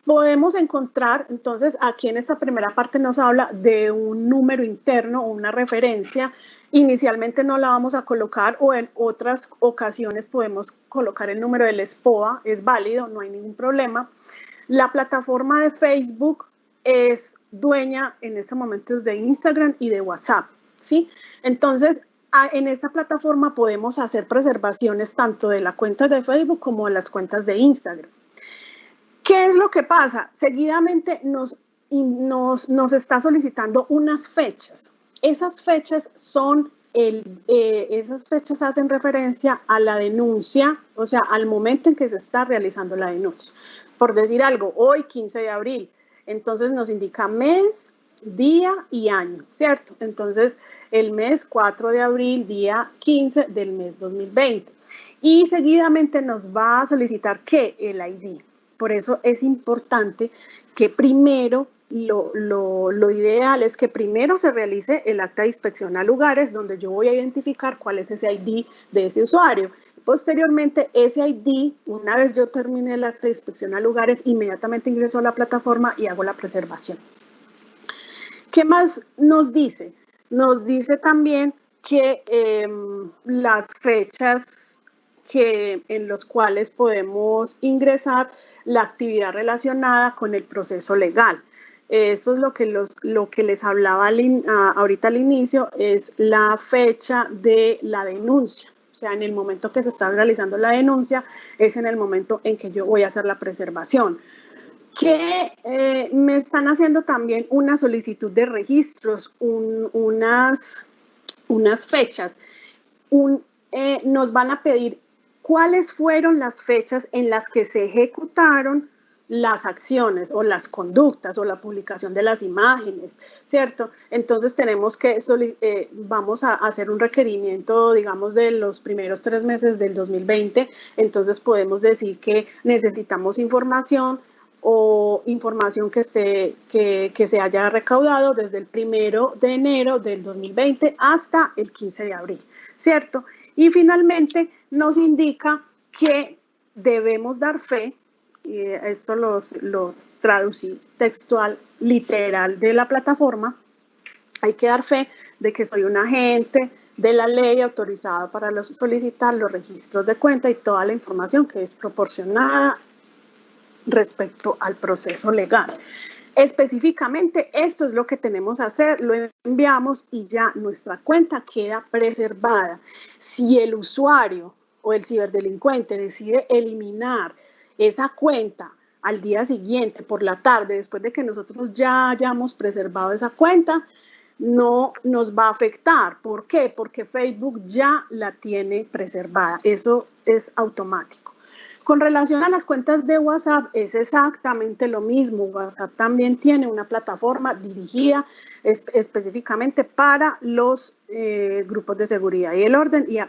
Podemos encontrar, entonces, aquí en esta primera parte nos habla de un número interno o una referencia. Inicialmente no la vamos a colocar, o en otras ocasiones podemos colocar el número del SPOA, es válido, no hay ningún problema. La plataforma de Facebook es dueña en este momento de Instagram y de WhatsApp, ¿sí? Entonces, en esta plataforma podemos hacer preservaciones tanto de la cuenta de Facebook como de las cuentas de Instagram. ¿Qué es lo que pasa? Seguidamente nos está solicitando unas fechas. Esas fechas hacen referencia a la denuncia, o sea, al momento en que se está realizando la denuncia. Por decir algo, hoy 15 de abril, entonces nos indica mes, día y año, ¿cierto? Entonces, el mes 4 de abril, día 15 del mes 2020. Y seguidamente nos va a solicitar, ¿qué? El ID. Por eso es importante que primero, lo ideal es que primero se realice el acta de inspección a lugares, donde yo voy a identificar cuál es ese ID de ese usuario. Posteriormente, ese ID, una vez yo termine el acta de inspección a lugares, inmediatamente ingreso a la plataforma y hago la preservación. ¿Qué más nos dice? Nos dice también que las fechas en las cuales podemos ingresar la actividad relacionada con el proceso legal. Eso es lo que les hablaba ahorita al inicio, es la fecha de la denuncia. O sea, en el momento que se está realizando la denuncia, es en el momento en que yo voy a hacer la preservación. Que me están haciendo también una solicitud de registros, unas fechas. Nos van a pedir cuáles fueron las fechas en las que se ejecutaron las acciones o las conductas o la publicación de las imágenes, ¿cierto? Entonces vamos a hacer un requerimiento, digamos, de los primeros 3 meses del 2020, entonces podemos decir que necesitamos información o información que se haya recaudado desde el 1 de enero del 2020 hasta el 15 de abril, ¿cierto? Y finalmente nos indica que debemos dar fe, y esto lo traducí textual, literal de la plataforma, hay que dar fe de que soy un agente de la ley autorizado para solicitar los registros de cuenta y toda la información que es proporcionada respecto al proceso legal. Específicamente, esto es lo que tenemos que hacer, lo enviamos y ya nuestra cuenta queda preservada. Si el usuario o el ciberdelincuente decide eliminar esa cuenta al día siguiente, por la tarde, después de que nosotros ya hayamos preservado esa cuenta, no nos va a afectar. ¿Por qué? Porque Facebook ya la tiene preservada. Eso es automático. Con relación a las cuentas de WhatsApp, es exactamente lo mismo. WhatsApp también tiene una plataforma dirigida específicamente para los grupos de seguridad y el orden, y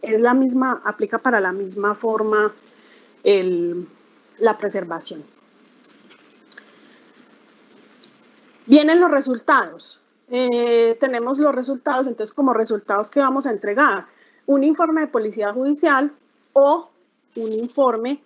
es la misma, aplica para la misma forma la preservación. Vienen los resultados. Tenemos los resultados, entonces como resultados que vamos a entregar, un informe de policía judicial o un informe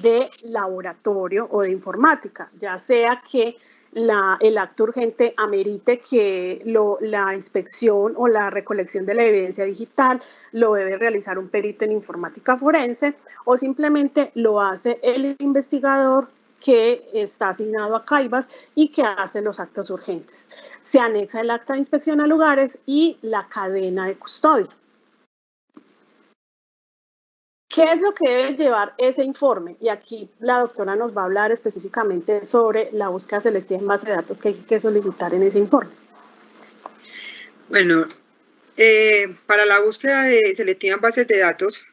de laboratorio o de informática, ya sea que el acto urgente amerite que la inspección o la recolección de la evidencia digital lo debe realizar un perito en informática forense, o simplemente lo hace el investigador que está asignado a CAIBAS y que hace los actos urgentes. Se anexa el acta de inspección a lugares y la cadena de custodia. ¿Qué es lo que debe llevar ese informe? Y aquí la doctora nos va a hablar específicamente sobre la búsqueda selectiva en base de datos que hay que solicitar en ese informe.
Bueno, para la búsqueda selectiva en bases de datos,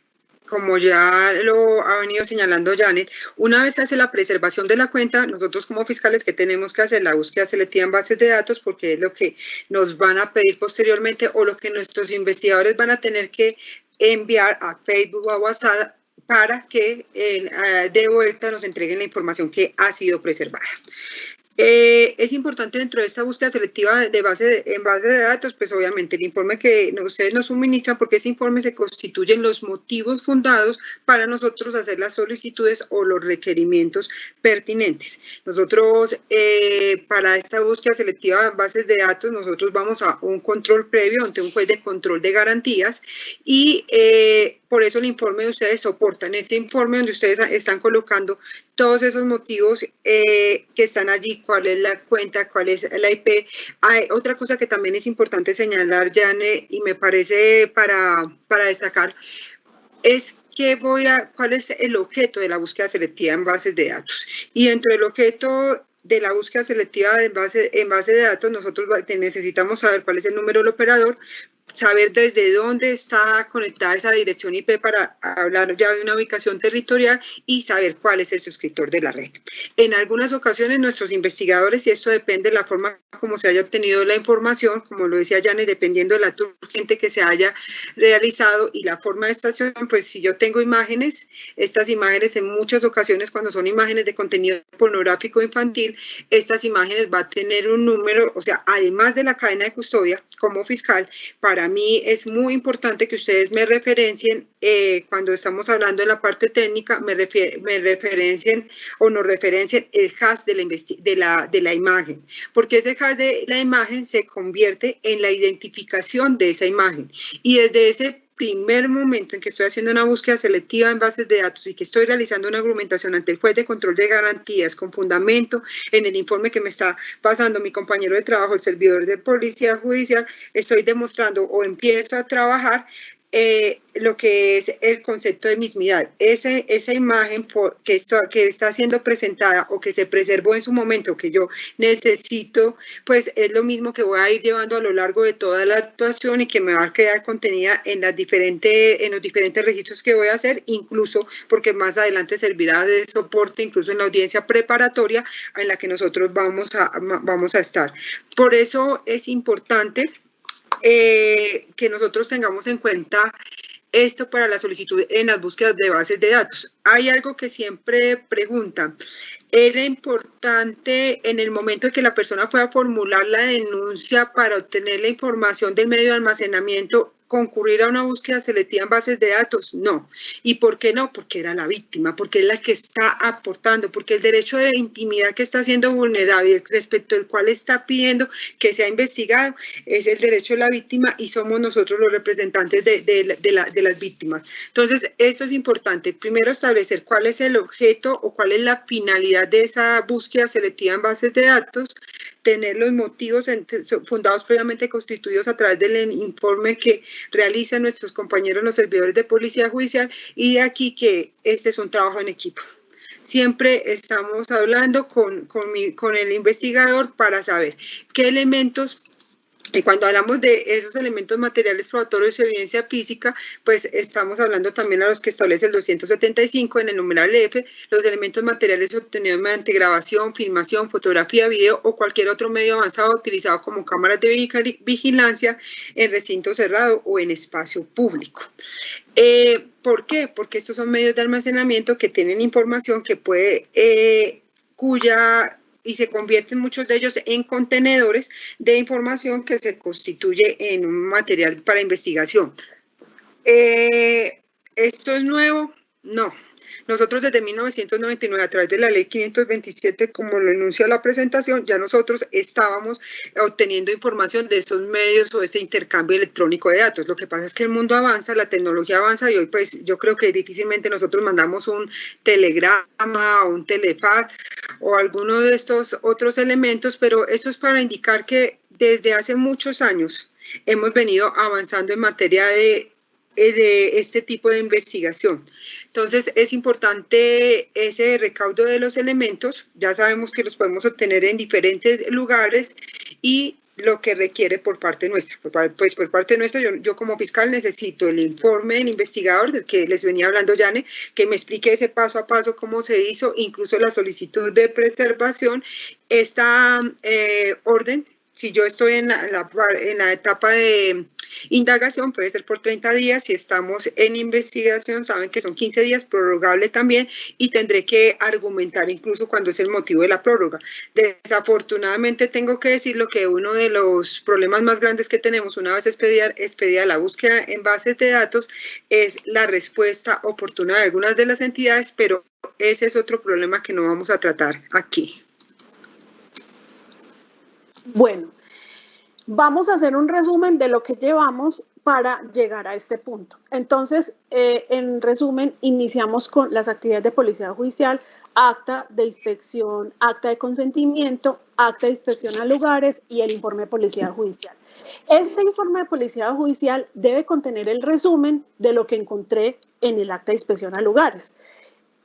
como ya lo ha venido señalando Janet, una vez se hace la preservación de la cuenta, nosotros como fiscales que tenemos que hacer la búsqueda selectiva en bases de datos, porque es lo que nos van a pedir posteriormente o lo que nuestros investigadores van a tener que enviar a Facebook o a WhatsApp para que de vuelta nos entreguen la información que ha sido preservada. Es importante dentro de esta búsqueda selectiva en base de datos, pues obviamente el informe que ustedes nos suministran, porque ese informe se constituyen los motivos fundados para nosotros hacer las solicitudes o los requerimientos pertinentes. Nosotros, para esta búsqueda selectiva en bases de datos, nosotros vamos a un control previo ante un juez de control de garantías y por eso el informe de ustedes soportan ese informe donde ustedes están colocando todos esos motivos que están allí, cuál es la cuenta, cuál es la IP. Hay otra cosa que también es importante señalar, Jane, y me parece para destacar, es cuál es el objeto de la búsqueda selectiva en bases de datos. Y dentro del objeto de la búsqueda selectiva en base de datos, nosotros necesitamos saber cuál es el número del operador, saber desde dónde está conectada esa dirección IP para hablar ya de una ubicación territorial y saber cuál es el suscriptor de la red. En algunas ocasiones nuestros investigadores, y esto depende de la forma como se haya obtenido la información, como lo decía Janet, dependiendo del acto urgente que se haya realizado y la forma de extracción, pues si yo tengo imágenes, estas imágenes en muchas ocasiones cuando son imágenes de contenido pornográfico infantil, estas imágenes va a tener un número, o sea, además de la cadena de custodia, como fiscal, para mí es muy importante que ustedes me referencien, cuando estamos hablando de la parte técnica, me referencien o nos referencien el hash de la imagen, porque ese hash de la imagen se convierte en la identificación de esa imagen y desde ese primer momento en que estoy haciendo una búsqueda selectiva en bases de datos y que estoy realizando una argumentación ante el juez de control de garantías con fundamento en el informe que me está pasando mi compañero de trabajo, el servidor de policía judicial, estoy demostrando o empiezo a trabajar lo que es el concepto de mismidad. Esa imagen que está siendo presentada o que se preservó en su momento, que yo necesito, pues es lo mismo que voy a ir llevando a lo largo de toda la actuación y que me va a quedar contenida en los diferentes registros que voy a hacer, incluso porque más adelante servirá de soporte, incluso en la audiencia preparatoria en la que nosotros vamos a estar. Por eso es importante que nosotros tengamos en cuenta esto para la solicitud en las búsquedas de bases de datos. Hay algo que siempre preguntan. Era importante en el momento en que la persona fue a formular la denuncia para obtener la información del medio de almacenamiento, concurrir a una búsqueda selectiva en bases de datos. No. ¿Y por qué no? Porque era la víctima, porque es la que está aportando, porque el derecho de intimidad que está siendo vulnerado y respecto al cual está pidiendo que sea investigado es el derecho de la víctima y somos nosotros los representantes de las víctimas. Entonces, esto es importante. Primero, establecer cuál es el objeto o cuál es la finalidad de esa búsqueda selectiva en bases de datos, tener los motivos fundados previamente constituidos a través del informe que realizan nuestros compañeros los servidores de policía judicial y de aquí que este es un trabajo en equipo. siempre estamos hablando con el investigador para saber qué elementos. Y cuando hablamos de esos elementos materiales probatorios y evidencia física, pues estamos hablando también a los que establece el 275 en el numeral F, los elementos materiales obtenidos mediante grabación, filmación, fotografía, video o cualquier otro medio avanzado utilizado como cámaras de vigilancia en recinto cerrado o en espacio público. ¿Por qué? Porque estos son medios de almacenamiento que tienen información que puede, y se convierten muchos de ellos en contenedores de información que se constituye en un material para investigación. ¿Esto es nuevo? No. Nosotros desde 1999, a través de la ley 527, como lo enuncia la presentación, ya nosotros estábamos obteniendo información de estos medios o ese intercambio electrónico de datos. Lo que pasa es que el mundo avanza, la tecnología avanza y hoy pues yo creo que difícilmente nosotros mandamos un telegrama o un telefax o alguno de estos otros elementos, pero eso es para indicar que desde hace muchos años hemos venido avanzando en materia de este tipo de investigación. Entonces, es importante ese recaudo de los elementos. Ya sabemos que los podemos obtener en diferentes lugares y lo que requiere por parte nuestra. Pues por parte nuestra, yo como fiscal necesito el informe del investigador, del que les venía hablando Yane, que me explique ese paso a paso cómo se hizo, incluso la solicitud de preservación, esta orden. Si yo estoy en la etapa de indagación, puede ser por 30 días. Si estamos en investigación, saben que son 15 días, prorrogable también, y tendré que argumentar incluso cuando es el motivo de la prórroga. Desafortunadamente, tengo que decirlo que uno de los problemas más grandes que tenemos una vez expedida la búsqueda en bases de datos es la respuesta oportuna de algunas de las entidades, pero ese es otro problema que no vamos a tratar aquí.
Bueno, vamos a hacer un resumen de lo que llevamos para llegar a este punto. Entonces, en resumen, iniciamos con las actividades de policía judicial, acta de inspección, acta de consentimiento, acta de inspección a lugares y el informe de policía judicial. Este informe de policía judicial debe contener el resumen de lo que encontré en el acta de inspección a lugares.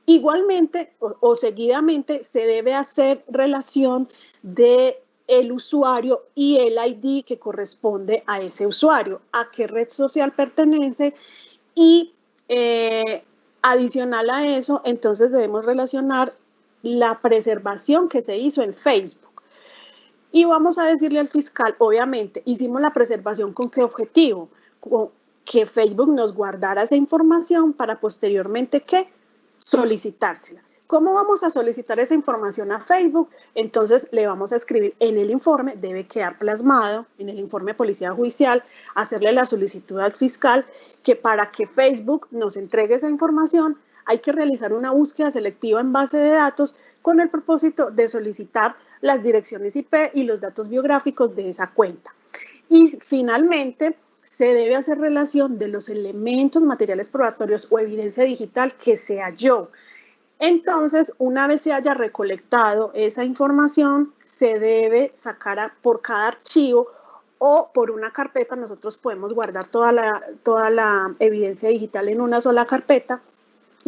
Igualmente o seguidamente se debe hacer relación de el usuario y el ID que corresponde a ese usuario, a qué red social pertenece y adicional a eso, entonces debemos relacionar la preservación que se hizo en Facebook. Y vamos a decirle al fiscal, obviamente, hicimos la preservación ¿con qué objetivo? Con que Facebook nos guardara esa información para posteriormente, ¿qué? Solicitársela. ¿Cómo vamos a solicitar esa información a Facebook? Entonces le vamos a escribir en el informe, debe quedar plasmado en el informe de policía judicial, hacerle la solicitud al fiscal que para que Facebook nos entregue esa información hay que realizar una búsqueda selectiva en base de datos con el propósito de solicitar las direcciones IP y los datos biográficos de esa cuenta. Y finalmente, se debe hacer relación de los elementos materiales probatorios o evidencia digital que se halló. Entonces, una vez se haya recolectado esa información, se debe sacar por cada archivo o por una carpeta. Nosotros podemos guardar toda la evidencia digital en una sola carpeta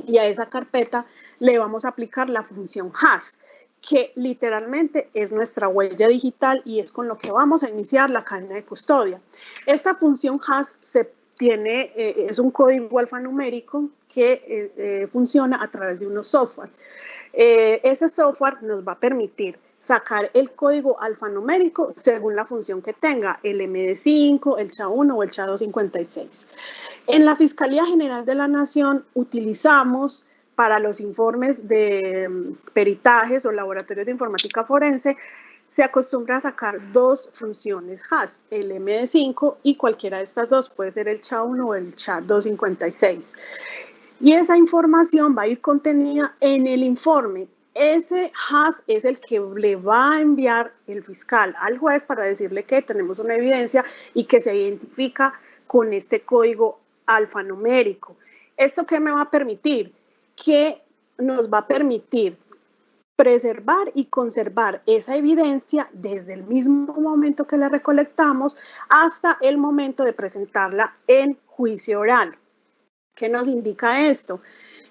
y a esa carpeta le vamos a aplicar la función hash, que literalmente es nuestra huella digital y es con lo que vamos a iniciar la cadena de custodia. Esta función hash es un código alfanumérico que funciona a través de unos software. Ese software nos va a permitir sacar el código alfanumérico según la función que tenga, el MD5, el SHA-1 o el SHA-256. En la Fiscalía General de la Nación utilizamos para los informes de peritajes o laboratorios de informática forense, se acostumbra a sacar dos funciones hash, el MD5 y cualquiera de estas dos, puede ser el SHA-1 o el SHA-256. Y esa información va a ir contenida en el informe. Ese hash es el que le va a enviar el fiscal al juez para decirle que tenemos una evidencia y que se identifica con este código alfanumérico. ¿Esto qué me va a permitir? Que nos va a permitir preservar y conservar esa evidencia desde el mismo momento que la recolectamos hasta el momento de presentarla en juicio oral. ¿Qué nos indica esto?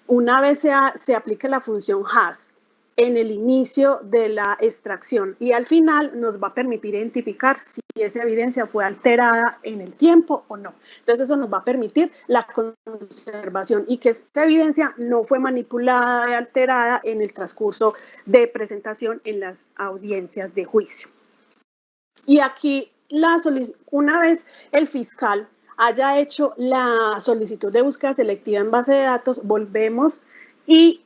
Una vez se aplique la función has en el inicio de la extracción y al final nos va a permitir identificar si esa evidencia fue alterada en el tiempo o no. Entonces eso nos va a permitir la conservación y que esta evidencia no fue manipulada y alterada en el transcurso de presentación en las audiencias de juicio. Y aquí, una vez el fiscal haya hecho la solicitud de búsqueda selectiva en base de datos, volvemos e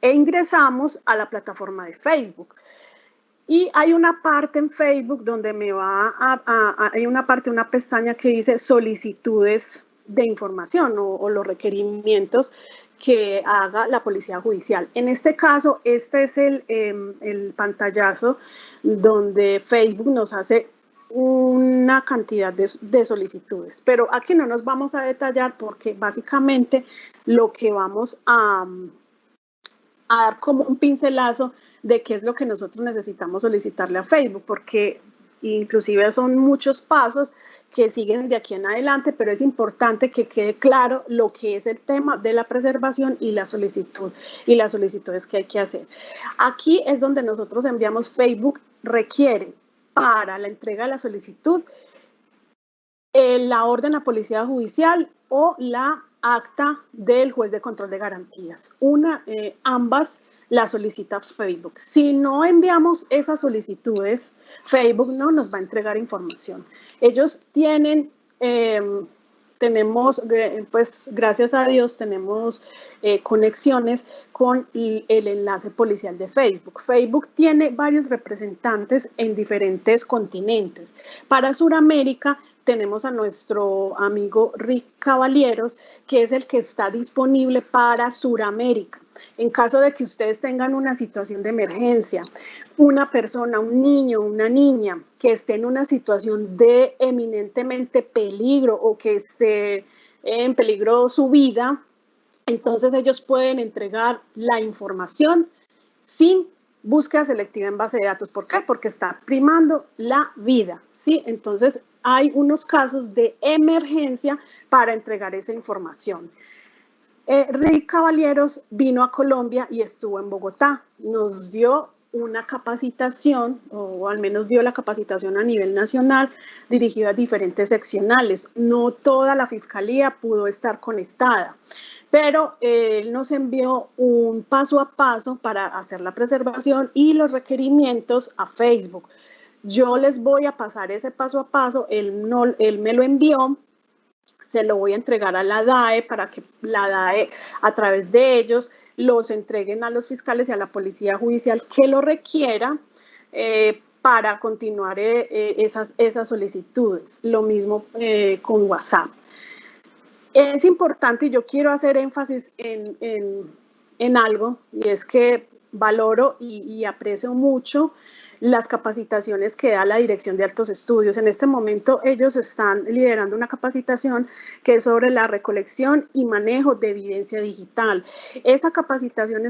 ingresamos a la plataforma de Facebook. Y hay una parte en Facebook donde hay una pestaña que dice solicitudes de información o los requerimientos que haga la policía judicial. En este caso, este es el pantallazo donde Facebook nos hace una cantidad de solicitudes, pero aquí no nos vamos a detallar porque básicamente lo que vamos a dar como un pincelazo de qué es lo que nosotros necesitamos solicitarle a Facebook, porque inclusive son muchos pasos que siguen de aquí en adelante, pero es importante que quede claro lo que es el tema de la preservación y la solicitud y las solicitudes que hay que hacer. Aquí es donde nosotros enviamos. Facebook requiere para la entrega de la solicitud la orden a policía judicial o la acta del juez de control de garantías. Ambas la solicita Facebook. Si no enviamos esas solicitudes, Facebook no nos va a entregar información. Ellos pues gracias a Dios tenemos conexiones con el enlace policial de Facebook. Facebook tiene varios representantes en diferentes continentes. Para Sudamérica tenemos a nuestro amigo Rick Caballeros, que es el que está disponible para Sudamérica. En caso de que ustedes tengan una situación de emergencia, una persona, un niño, una niña que esté en una situación de eminentemente peligro o que esté en peligro su vida, entonces ellos pueden entregar la información sin búsqueda selectiva en base de datos. ¿Por qué? Porque está primando la vida, ¿sí? Entonces hay unos casos de emergencia para entregar esa información. Rick Caballeros vino a Colombia y estuvo en Bogotá. Nos dio una capacitación, o al menos dio la capacitación a nivel nacional, dirigida a diferentes seccionales. No toda la fiscalía pudo estar conectada, pero él nos envió un paso a paso para hacer la preservación y los requerimientos a Facebook. Yo les voy a pasar ese paso a paso, él me lo envió, se lo voy a entregar a la DAE para que la DAE, a través de ellos, los entreguen a los fiscales y a la policía judicial que lo requiera para continuar esas solicitudes. Lo mismo con WhatsApp. Es importante, y yo quiero hacer énfasis en algo, y es que valoro y aprecio mucho las capacitaciones que da la Dirección de Altos Estudios. En este momento ellos están liderando una capacitación que es sobre la recolección y manejo de evidencia digital. Esa capacitación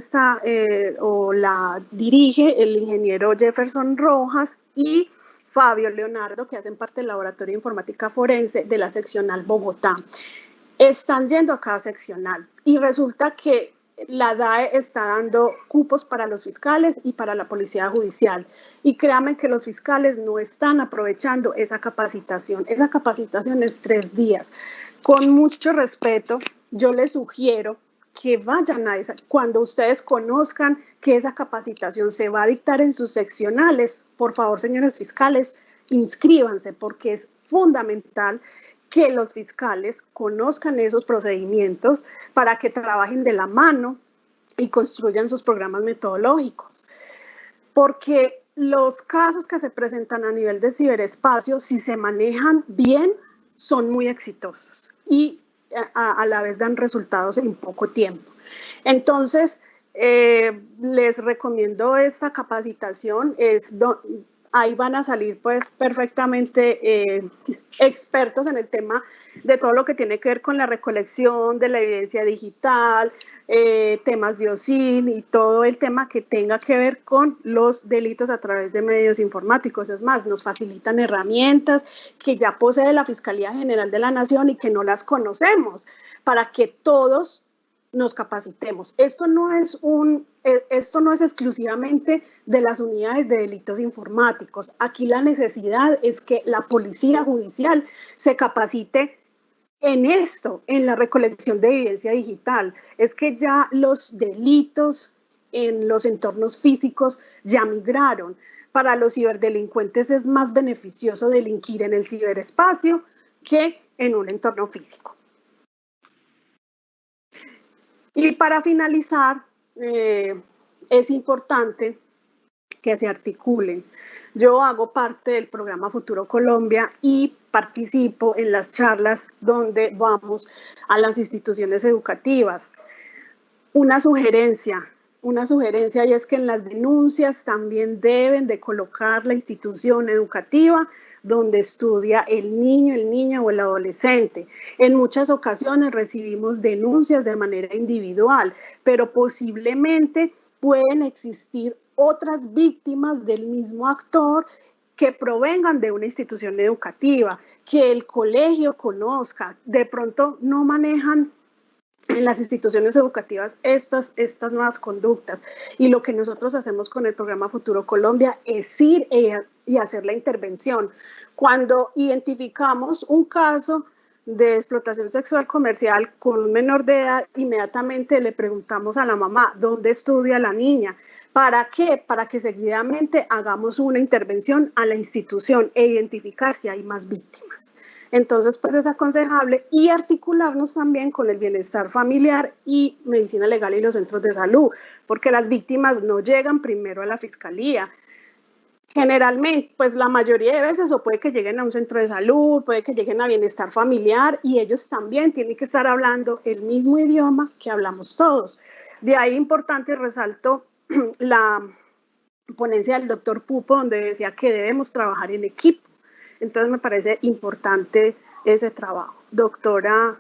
la dirige el ingeniero Jefferson Rojas y Fabio Leonardo, que hacen parte del Laboratorio de Informática Forense de la seccional Bogotá. Están yendo a cada seccional y resulta que la DAE está dando cupos para los fiscales y para la policía judicial. Y créanme que los fiscales no están aprovechando esa capacitación. Esa capacitación es 3 días. Con mucho respeto, yo les sugiero que vayan a esa. Cuando ustedes conozcan que esa capacitación se va a dictar en sus seccionales, por favor, señores fiscales, inscríbanse porque es fundamental que los fiscales conozcan esos procedimientos para que trabajen de la mano y construyan sus programas metodológicos. Porque los casos que se presentan a nivel de ciberespacio, si se manejan bien, son muy exitosos y a la vez dan resultados en poco tiempo. Entonces, les recomiendo esta capacitación. Ahí van a salir pues perfectamente expertos en el tema de todo lo que tiene que ver con la recolección de la evidencia digital, temas de OSINT y todo el tema que tenga que ver con los delitos a través de medios informáticos. Es más, nos facilitan herramientas que ya posee la Fiscalía General de la Nación y que no las conocemos, para que todos nos capacitemos. Esto no es exclusivamente de las unidades de delitos informáticos. Aquí la necesidad es que la policía judicial se capacite en esto, en la recolección de evidencia digital. Es que ya los delitos en los entornos físicos ya migraron. Para los ciberdelincuentes es más beneficioso delinquir en el ciberespacio que en un entorno físico. Y para finalizar, es importante que se articulen. Yo hago parte del programa Futuro Colombia y participo en las charlas donde vamos a las instituciones educativas. Una sugerencia y es que en las denuncias también deben de colocar la institución educativa donde estudia el niño, el niña o el adolescente. En muchas ocasiones recibimos denuncias de manera individual, pero posiblemente pueden existir otras víctimas del mismo actor que provengan de una institución educativa, que el colegio conozca. De pronto no manejan en las instituciones educativas estas nuevas conductas, y lo que nosotros hacemos con el programa Futuro Colombia es ir y hacer la intervención. Cuando identificamos un caso de explotación sexual comercial con un menor de edad, inmediatamente le preguntamos a la mamá dónde estudia la niña. ¿Para qué? Para que seguidamente hagamos una intervención a la institución e identificar si hay más víctimas. Entonces, pues es aconsejable y articularnos también con el bienestar familiar y medicina legal y los centros de salud, porque las víctimas no llegan primero a la fiscalía. Generalmente, pues la mayoría de veces, o puede que lleguen a un centro de salud, puede que lleguen a bienestar familiar, y ellos también tienen que estar hablando el mismo idioma que hablamos todos. De ahí importante, resalto la ponencia del doctor Pupo, donde decía que debemos trabajar en equipo. Entonces me parece importante ese trabajo. Doctora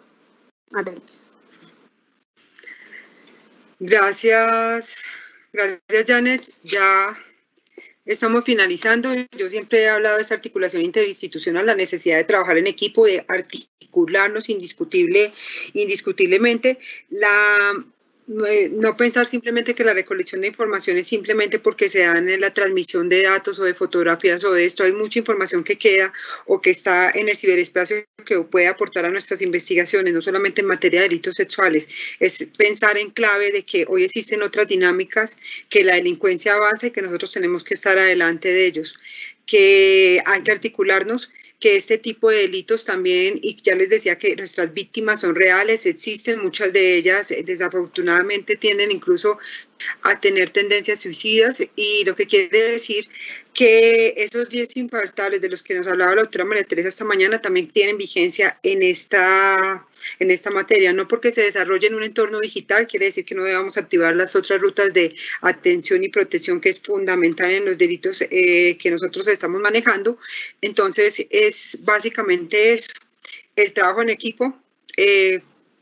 Arelis.
Gracias, Janet. Ya estamos finalizando. Yo siempre he hablado de esa articulación interinstitucional, la necesidad de trabajar en equipo, de articularnos indiscutiblemente. No pensar simplemente que la recolección de información es simplemente porque se dan en la transmisión de datos o de fotografías o de esto. Hay mucha información que queda o que está en el ciberespacio que puede aportar a nuestras investigaciones, no solamente en materia de delitos sexuales. Es pensar en clave de que hoy existen otras dinámicas, que la delincuencia avanza y que nosotros tenemos que estar adelante de ellos, que hay que articularnos, que este tipo de delitos también, y ya les decía que nuestras víctimas son reales, existen, muchas de ellas desafortunadamente tienden incluso a tener tendencias suicidas, y lo que quiere decir que esos 10 infaltables de los que nos hablaba la doctora María Teresa esta mañana también tienen vigencia en esta materia. No porque se desarrolle en un entorno digital quiere decir que no debamos activar las otras rutas de atención y protección que es fundamental en los delitos que nosotros estamos manejando. Entonces es básicamente eso, el trabajo en equipo.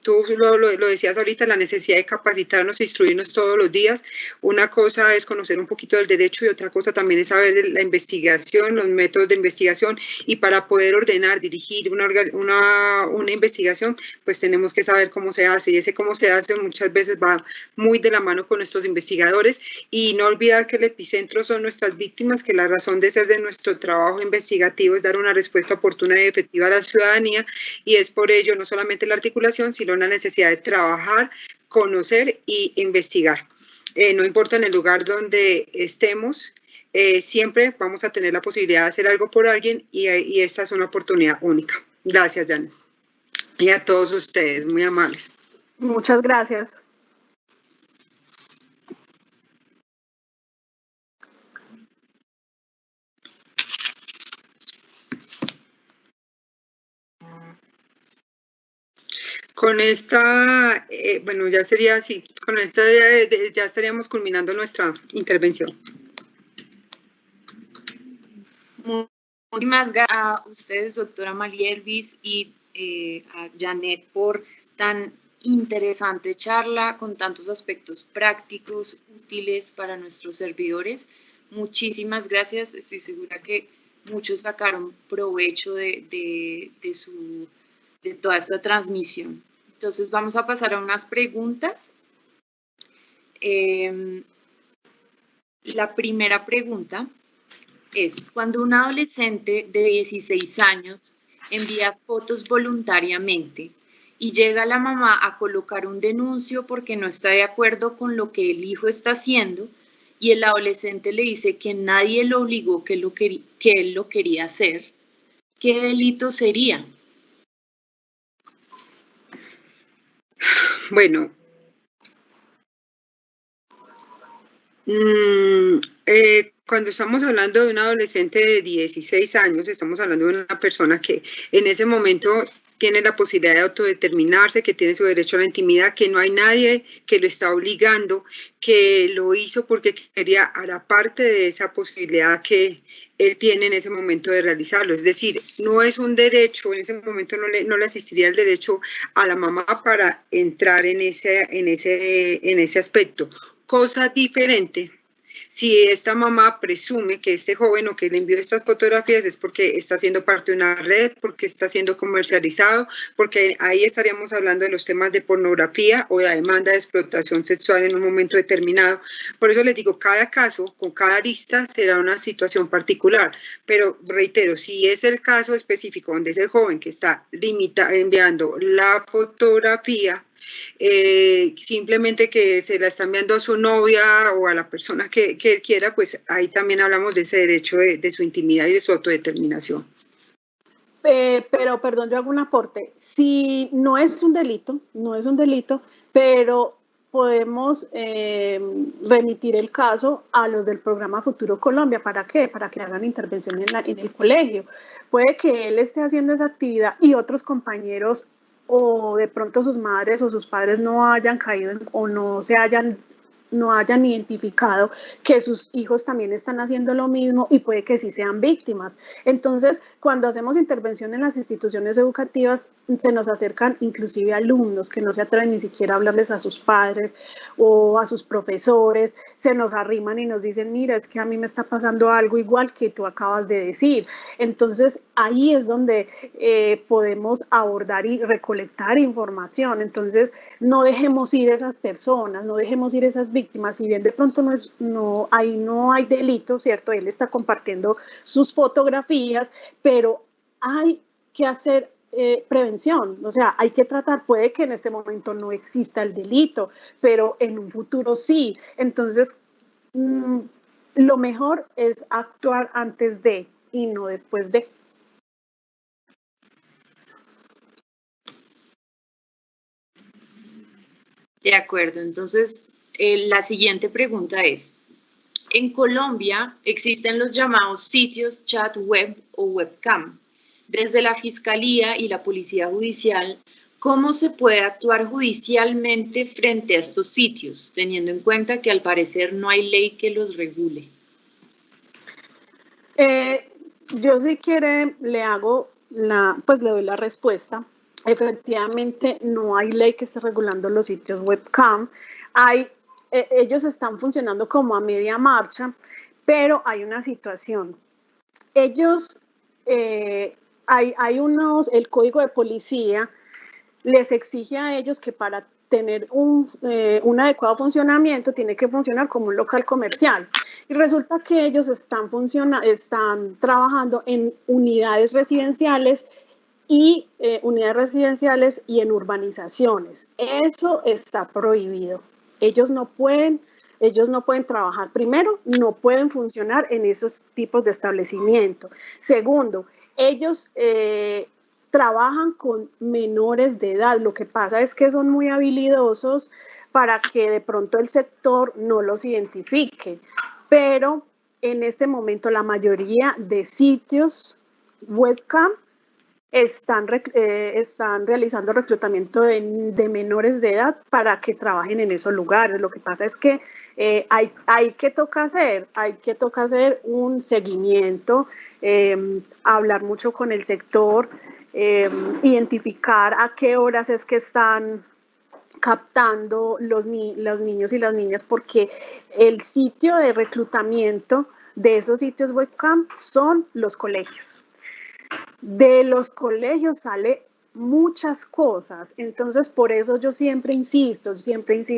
Tú lo decías ahorita, la necesidad de capacitarnos e instruirnos todos los días. Una cosa es conocer un poquito del derecho y otra cosa también es saber de la investigación, los métodos de investigación, y para poder ordenar, dirigir una investigación, pues tenemos que saber cómo se hace, y ese cómo se hace muchas veces va muy de la mano con nuestros investigadores, y no olvidar que el epicentro son nuestras víctimas, que la razón de ser de nuestro trabajo investigativo es dar una respuesta oportuna y efectiva a la ciudadanía, y es por ello no solamente la articulación, sino una necesidad de trabajar, conocer y investigar. No importa en el lugar donde estemos, siempre vamos a tener la posibilidad de hacer algo por alguien, y esta es una oportunidad única. Gracias, Janet. Y a todos ustedes, muy amables.
Muchas gracias.
Con esta, bueno, ya sería así, con esta ya estaríamos culminando nuestra intervención.
Muchísimas gracias a ustedes, doctora Marielvis, y a Janet por tan interesante charla con tantos aspectos prácticos, útiles para nuestros servidores. Muchísimas gracias. Estoy segura que muchos sacaron provecho de toda esta transmisión. Entonces vamos a pasar a unas preguntas. La primera pregunta es, cuando un adolescente de 16 años envía fotos voluntariamente y llega la mamá a colocar un denuncio porque no está de acuerdo con lo que el hijo está haciendo y el adolescente le dice que nadie lo obligó, que él lo quería hacer, ¿qué delito sería?
Bueno, cuando estamos hablando de un adolescente de 16 años, estamos hablando de una persona que en ese momento tiene la posibilidad de autodeterminarse, que tiene su derecho a la intimidad, que no hay nadie que lo está obligando, que lo hizo porque quería, hará parte de esa posibilidad que él tiene en ese momento de realizarlo. Es decir, no es un derecho, en ese momento no le asistiría el derecho a la mamá para entrar en ese aspecto. Cosa diferente, si esta mamá presume que este joven o que le envió estas fotografías es porque está siendo parte de una red, porque está siendo comercializado, porque ahí estaríamos hablando de los temas de pornografía o de la demanda de explotación sexual en un momento determinado. Por eso les digo, cada caso, con cada arista, será una situación particular. Pero reitero, si es el caso específico donde es el joven que está enviando la fotografía, simplemente que se la está enviando a su novia o a la persona que él quiera, pues ahí también hablamos de ese derecho de su intimidad y de su autodeterminación.
Pero, perdón, yo hago un aporte. Si no es un delito, pero podemos remitir el caso a los del programa Futuro Colombia. ¿Para qué? Para que hagan intervención en el colegio. Puede que él esté haciendo esa actividad y otros compañeros o de pronto sus madres o sus padres no hayan caído o no hayan identificado que sus hijos también están haciendo lo mismo y puede que sí sean víctimas. Entonces, cuando hacemos intervención en las instituciones educativas, se nos acercan inclusive alumnos que no se atreven ni siquiera a hablarles a sus padres o a sus profesores, se nos arriman y nos dicen, mira, es que a mí me está pasando algo igual que tú acabas de decir. Entonces, ahí es donde podemos abordar y recolectar información. Entonces, no dejemos ir esas personas, no dejemos ir esas víctimas, si bien de pronto ahí no hay delito, ¿cierto? Él está compartiendo sus fotografías, pero hay que hacer prevención, o sea, hay que tratar, puede que en este momento no exista el delito, pero en un futuro sí. Entonces, lo mejor es actuar antes de y no después de.
De acuerdo, entonces la siguiente pregunta es, en Colombia existen los llamados sitios chat web o webcam. Desde la Fiscalía y la Policía Judicial, ¿cómo se puede actuar judicialmente frente a estos sitios, teniendo en cuenta que al parecer no hay ley que los regule?
Yo si quiere le doy la respuesta. Efectivamente, no hay ley que esté regulando los sitios webcam. Ellos están funcionando como a media marcha, pero hay una situación. Ellos, el código de policía les exige a ellos que para tener un adecuado funcionamiento tiene que funcionar como un local comercial. Y resulta que ellos están trabajando en unidades residenciales y en urbanizaciones. Eso está prohibido. Ellos no pueden trabajar. Primero, no pueden funcionar en esos tipos de establecimiento. Segundo, ellos trabajan con menores de edad. Lo que pasa es que son muy habilidosos para que de pronto el sector no los identifique. Pero en este momento la mayoría de sitios webcam están realizando reclutamiento de menores de edad para que trabajen en esos lugares. Lo que pasa es que hay que toca hacer un seguimiento, hablar mucho con el sector, identificar a qué horas es que están captando los niños y las niñas, porque el sitio de reclutamiento de esos sitios webcam son los colegios. De los colegios sale muchas cosas. Entonces, por eso yo siempre insisto,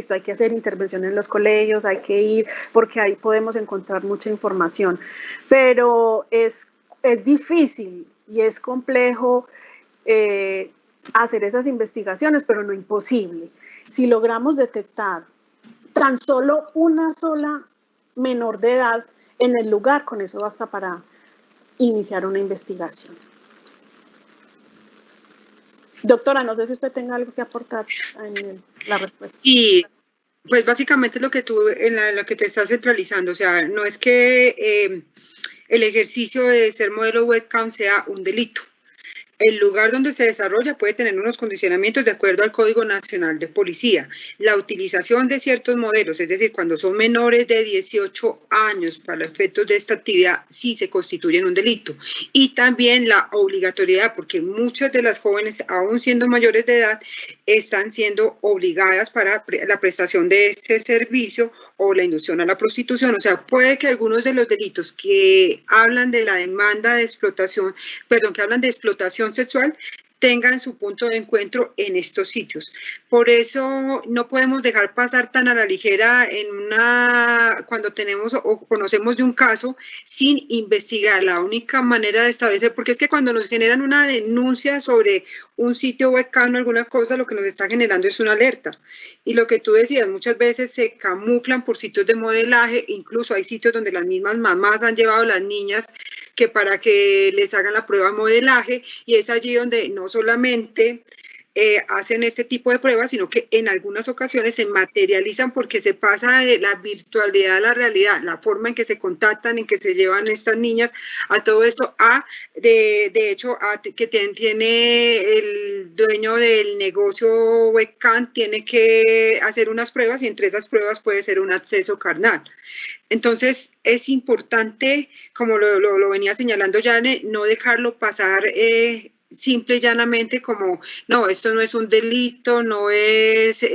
hay que hacer intervención en los colegios, hay que ir, porque ahí podemos encontrar mucha información. Pero es difícil y es complejo hacer esas investigaciones, pero no imposible. Si logramos detectar tan solo una sola menor de edad en el lugar, con eso basta para iniciar una investigación. Doctora, no sé si usted tenga algo que aportar en la respuesta.
Sí, pues básicamente es lo que tú, lo que te estás centralizando, o sea, no es que el ejercicio de ser modelo webcam sea un delito. El lugar donde se desarrolla puede tener unos condicionamientos de acuerdo al Código Nacional de Policía. La utilización de ciertos modelos, es decir, cuando son menores de 18 años para los efectos de esta actividad, sí se constituyen un delito. Y también la obligatoriedad, porque muchas de las jóvenes, aún siendo mayores de edad, están siendo obligadas para la prestación de este servicio o la inducción a la prostitución. O sea, puede que algunos de los delitos que hablan de la demanda de explotación, perdón, que hablan de explotación sexual, tengan su punto de encuentro en estos sitios. Por eso no podemos dejar pasar tan a la ligera cuando tenemos o conocemos de un caso sin investigar. La única manera de establecer, porque es que cuando nos generan una denuncia sobre un sitio webcam o alguna cosa, lo que nos está generando es una alerta. Y lo que tú decías, muchas veces se camuflan por sitios de modelaje, incluso hay sitios donde las mismas mamás han llevado a las niñas que para que les hagan la prueba de modelaje, y es allí donde no solamente hacen este tipo de pruebas, sino que en algunas ocasiones se materializan porque se pasa de la virtualidad a la realidad, la forma en que se contactan, en que se llevan estas niñas a todo esto, de hecho, que tiene el dueño del negocio webcam, tiene que hacer unas pruebas y entre esas pruebas puede ser un acceso carnal. Entonces, es importante, como lo venía señalando Jane, no dejarlo pasar simple y llanamente como, no, esto no es un delito, no se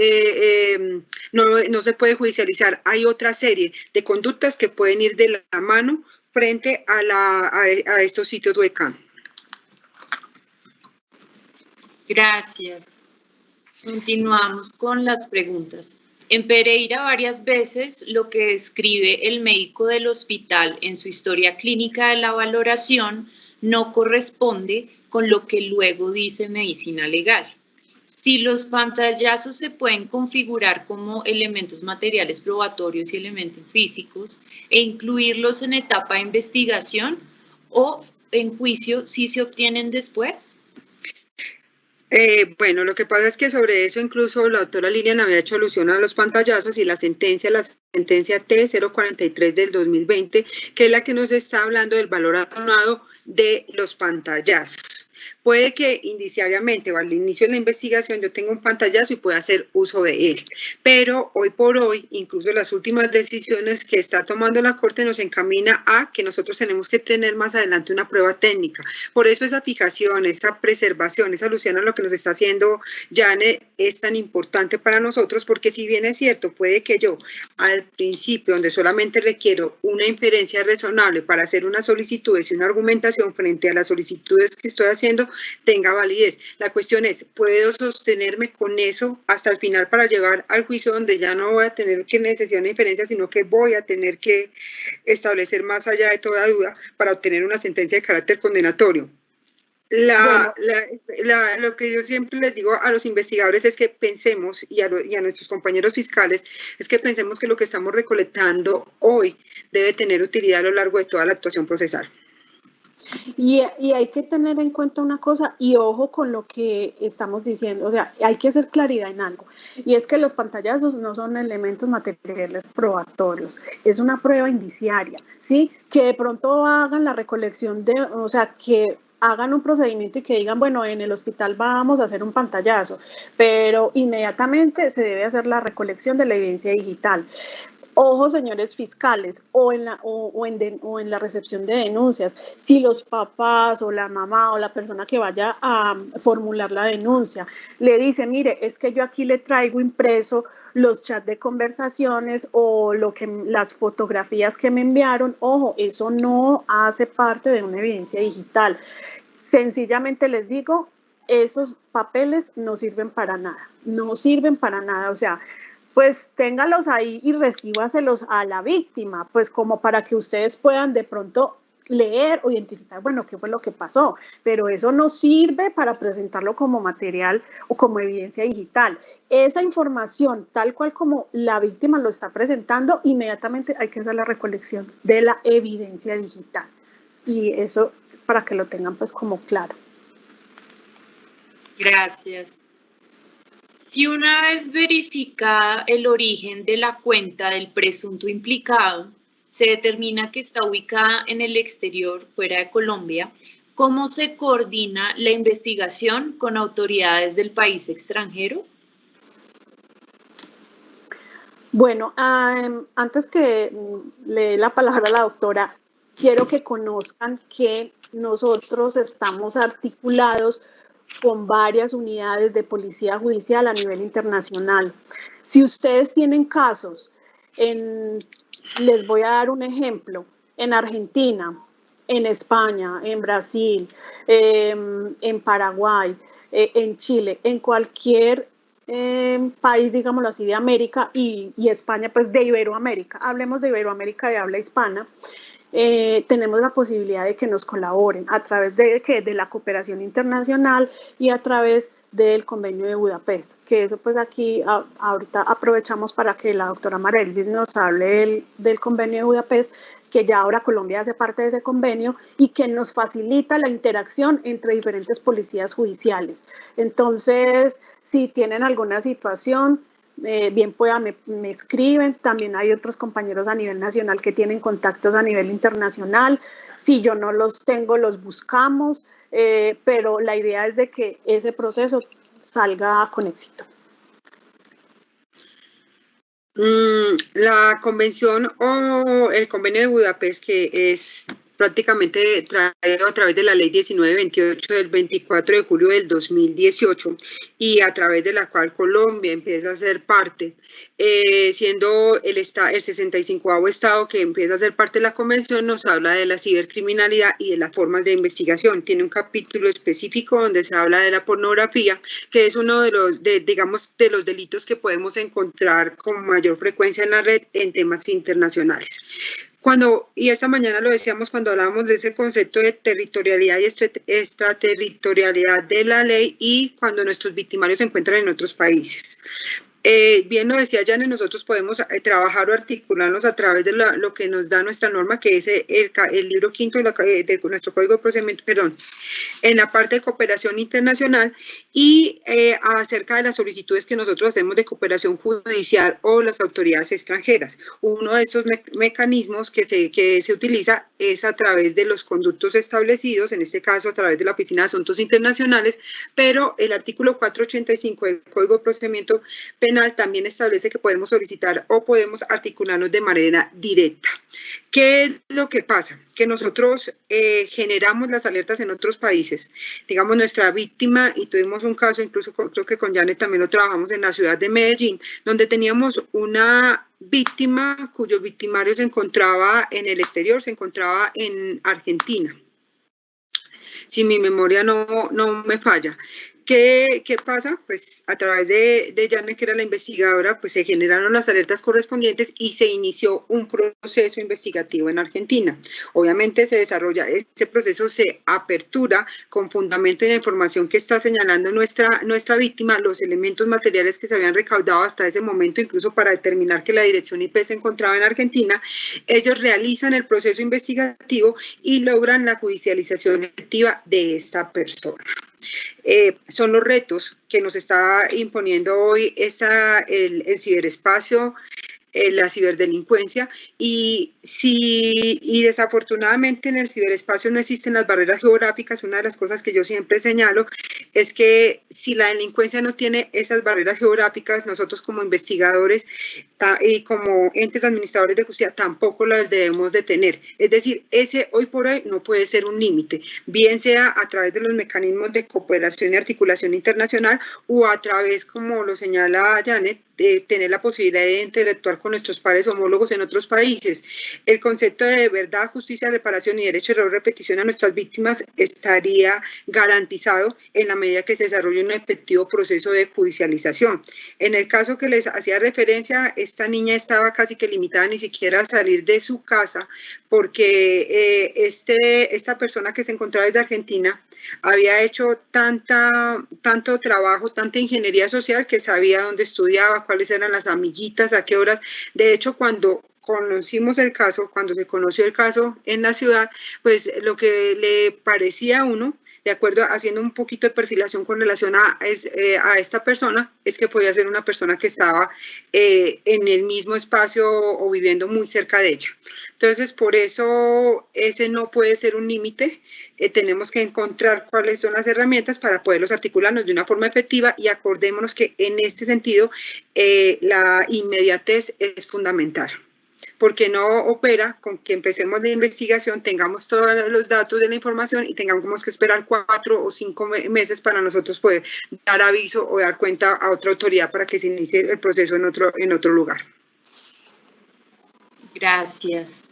puede judicializar. Hay otra serie de conductas que pueden ir de la mano frente a estos sitios webcam.
Gracias. Continuamos con las preguntas. En Pereira varias veces lo que describe el médico del hospital en su historia clínica de la valoración no corresponde con lo que luego dice medicina legal. Si los pantallazos se pueden configurar como elementos materiales probatorios y elementos físicos e incluirlos en etapa de investigación o en juicio si se obtienen después.
Bueno, lo que pasa es que sobre eso incluso la doctora Lilian había hecho alusión a los pantallazos y la sentencia T043 del 2020, que es la que nos está hablando del valor atenuado de los pantallazos. Puede que indiciariamente o al inicio de la investigación yo tenga un pantallazo y pueda hacer uso de él, pero hoy por hoy, incluso las últimas decisiones que está tomando la Corte nos encamina a que nosotros tenemos que tener más adelante una prueba técnica. Por eso esa fijación, esa preservación, esa alusión a lo que nos está haciendo Jane es tan importante para nosotros, porque si bien es cierto, puede que yo al principio, donde solamente requiero una inferencia razonable para hacer unas solicitudes y una argumentación frente a las solicitudes que estoy haciendo, tenga validez. La cuestión es, ¿puedo sostenerme con eso hasta el final para llevar al juicio donde ya no voy a tener que necesitar una inferencia, sino que voy a tener que establecer más allá de toda duda para obtener una sentencia de carácter condenatorio? Lo que yo siempre les digo a los investigadores es que pensemos, y a nuestros compañeros fiscales, es que pensemos que lo que estamos recolectando hoy debe tener utilidad a lo largo de toda la actuación procesal.
Y hay que tener en cuenta una cosa, y ojo con lo que estamos diciendo, o sea, hay que hacer claridad en algo, y es que los pantallazos no son elementos materiales probatorios, es una prueba indiciaria, ¿sí? Que de pronto hagan la recolección o sea, que hagan un procedimiento y que digan, bueno, en el hospital vamos a hacer un pantallazo, pero inmediatamente se debe hacer la recolección de la evidencia digital. Ojo, señores fiscales, o en la recepción de denuncias, si los papás o la mamá o la persona que vaya a formular la denuncia le dice, mire, es que yo aquí le traigo impreso los chats de conversaciones o las fotografías que me enviaron, ojo, eso no hace parte de una evidencia digital. Sencillamente les digo, esos papeles no sirven para nada, no sirven para nada, o sea, pues téngalos ahí y recíbaselos a la víctima, pues como para que ustedes puedan de pronto leer o identificar, bueno, qué fue lo que pasó, pero eso no sirve para presentarlo como material o como evidencia digital. Esa información, tal cual como la víctima lo está presentando, inmediatamente hay que hacer la recolección de la evidencia digital. Y eso es para que lo tengan pues como claro.
Gracias. Si una vez verificada el origen de la cuenta del presunto implicado, se determina que está ubicada en el exterior, fuera de Colombia, ¿cómo se coordina la investigación con autoridades del país extranjero?
Bueno, antes que le dé la palabra a la doctora, quiero que conozcan que nosotros estamos articulados con varias unidades de policía judicial a nivel internacional. Si ustedes tienen casos, les voy a dar un ejemplo, en Argentina, en España, en Brasil, en Paraguay, en Chile, en cualquier país, digámoslo así, de América y España, pues de Iberoamérica, hablemos de Iberoamérica de habla hispana, tenemos la posibilidad de que nos colaboren a través de la cooperación internacional y a través del convenio de Budapest, que eso pues aquí ahorita aprovechamos para que la doctora Marelvis nos hable del convenio de Budapest, que ya ahora Colombia hace parte de ese convenio y que nos facilita la interacción entre diferentes policías judiciales. Entonces, si tienen alguna situación, bien pueda, me escriben. También hay otros compañeros a nivel nacional que tienen contactos a nivel internacional. Si yo no los tengo, los buscamos, pero la idea es de que ese proceso salga con éxito.
La convención o el convenio de Budapest, que es prácticamente traído a través de la ley 1928 del 24 de julio del 2018 y a través de la cual Colombia empieza a ser parte, siendo el 65º estado que empieza a ser parte de la convención, nos habla de la cibercriminalidad y de las formas de investigación. Tiene un capítulo específico donde se habla de la pornografía, que es uno de los, digamos, de los delitos que podemos encontrar con mayor frecuencia en la red en temas internacionales. Y esta mañana lo decíamos cuando hablábamos de ese concepto de territorialidad y extraterritorialidad de la ley y cuando nuestros victimarios se encuentran en otros países. Bien lo decía Janet, nosotros podemos trabajar o articularnos a través de lo que nos da nuestra norma, que es el libro quinto de nuestro Código de Procedimiento, en la parte de cooperación internacional y acerca de las solicitudes que nosotros hacemos de cooperación judicial o las autoridades extranjeras. Uno de esos mecanismos que se utiliza es a través de los conductos establecidos, en este caso a través de la Oficina de Asuntos Internacionales, pero el artículo 485 del Código de Procedimiento Penal también establece que podemos solicitar o podemos articularnos de manera directa. ¿Qué es lo que pasa? Que nosotros generamos las alertas en otros países. Digamos, nuestra víctima, y tuvimos un caso, incluso creo que con Janet también lo trabajamos en la ciudad de Medellín, donde teníamos una víctima cuyo victimario se encontraba en el exterior, se encontraba en Argentina. Si mi memoria no me falla. ¿Qué pasa? Pues a través de Janet, que era la investigadora, pues se generaron las alertas correspondientes y se inició un proceso investigativo en Argentina. Obviamente se desarrolla, este proceso se apertura con fundamento en la información que está señalando nuestra víctima, los elementos materiales que se habían recaudado hasta ese momento, incluso para determinar que la dirección IP se encontraba en Argentina. Ellos realizan el proceso investigativo y logran la judicialización efectiva de esta persona. Son los retos que nos está imponiendo hoy el ciberespacio, la ciberdelincuencia, y desafortunadamente en el ciberespacio no existen las barreras geográficas. Una de las cosas que yo siempre señalo es que si la delincuencia no tiene esas barreras geográficas, nosotros como investigadores y como entes administradores de justicia tampoco las debemos de tener. Es decir, ese hoy por hoy no puede ser un límite, bien sea a través de los mecanismos de cooperación y articulación internacional o a través, como lo señala Janet, tener la posibilidad de interactuar con nuestros pares homólogos en otros países. El concepto de verdad, justicia, reparación y derecho de repetición a nuestras víctimas estaría garantizado en la medida que se desarrolle un efectivo proceso de judicialización. En el caso que les hacía referencia, esta niña estaba casi que limitada ni siquiera a salir de su casa porque esta persona que se encontraba desde Argentina había hecho tanto trabajo, tanta ingeniería social que sabía dónde estudiaba, cuáles eran las amiguitas, a qué horas. De hecho, cuando conocimos el caso, cuando se conoció el caso en la ciudad, pues lo que le parecía a uno, de acuerdo, haciendo un poquito de perfilación con relación a esta persona, es que podía ser una persona que estaba en el mismo espacio o viviendo muy cerca de ella. Entonces, por eso ese no puede ser un límite. Tenemos que encontrar cuáles son las herramientas para poderlos articularnos de una forma efectiva y acordémonos que en este sentido la inmediatez es fundamental, porque no opera con que empecemos la investigación, tengamos todos los datos de la información y tengamos que esperar 4 o 5 meses para nosotros poder dar aviso o dar cuenta a otra autoridad para que se inicie el proceso en otro lugar.
Gracias.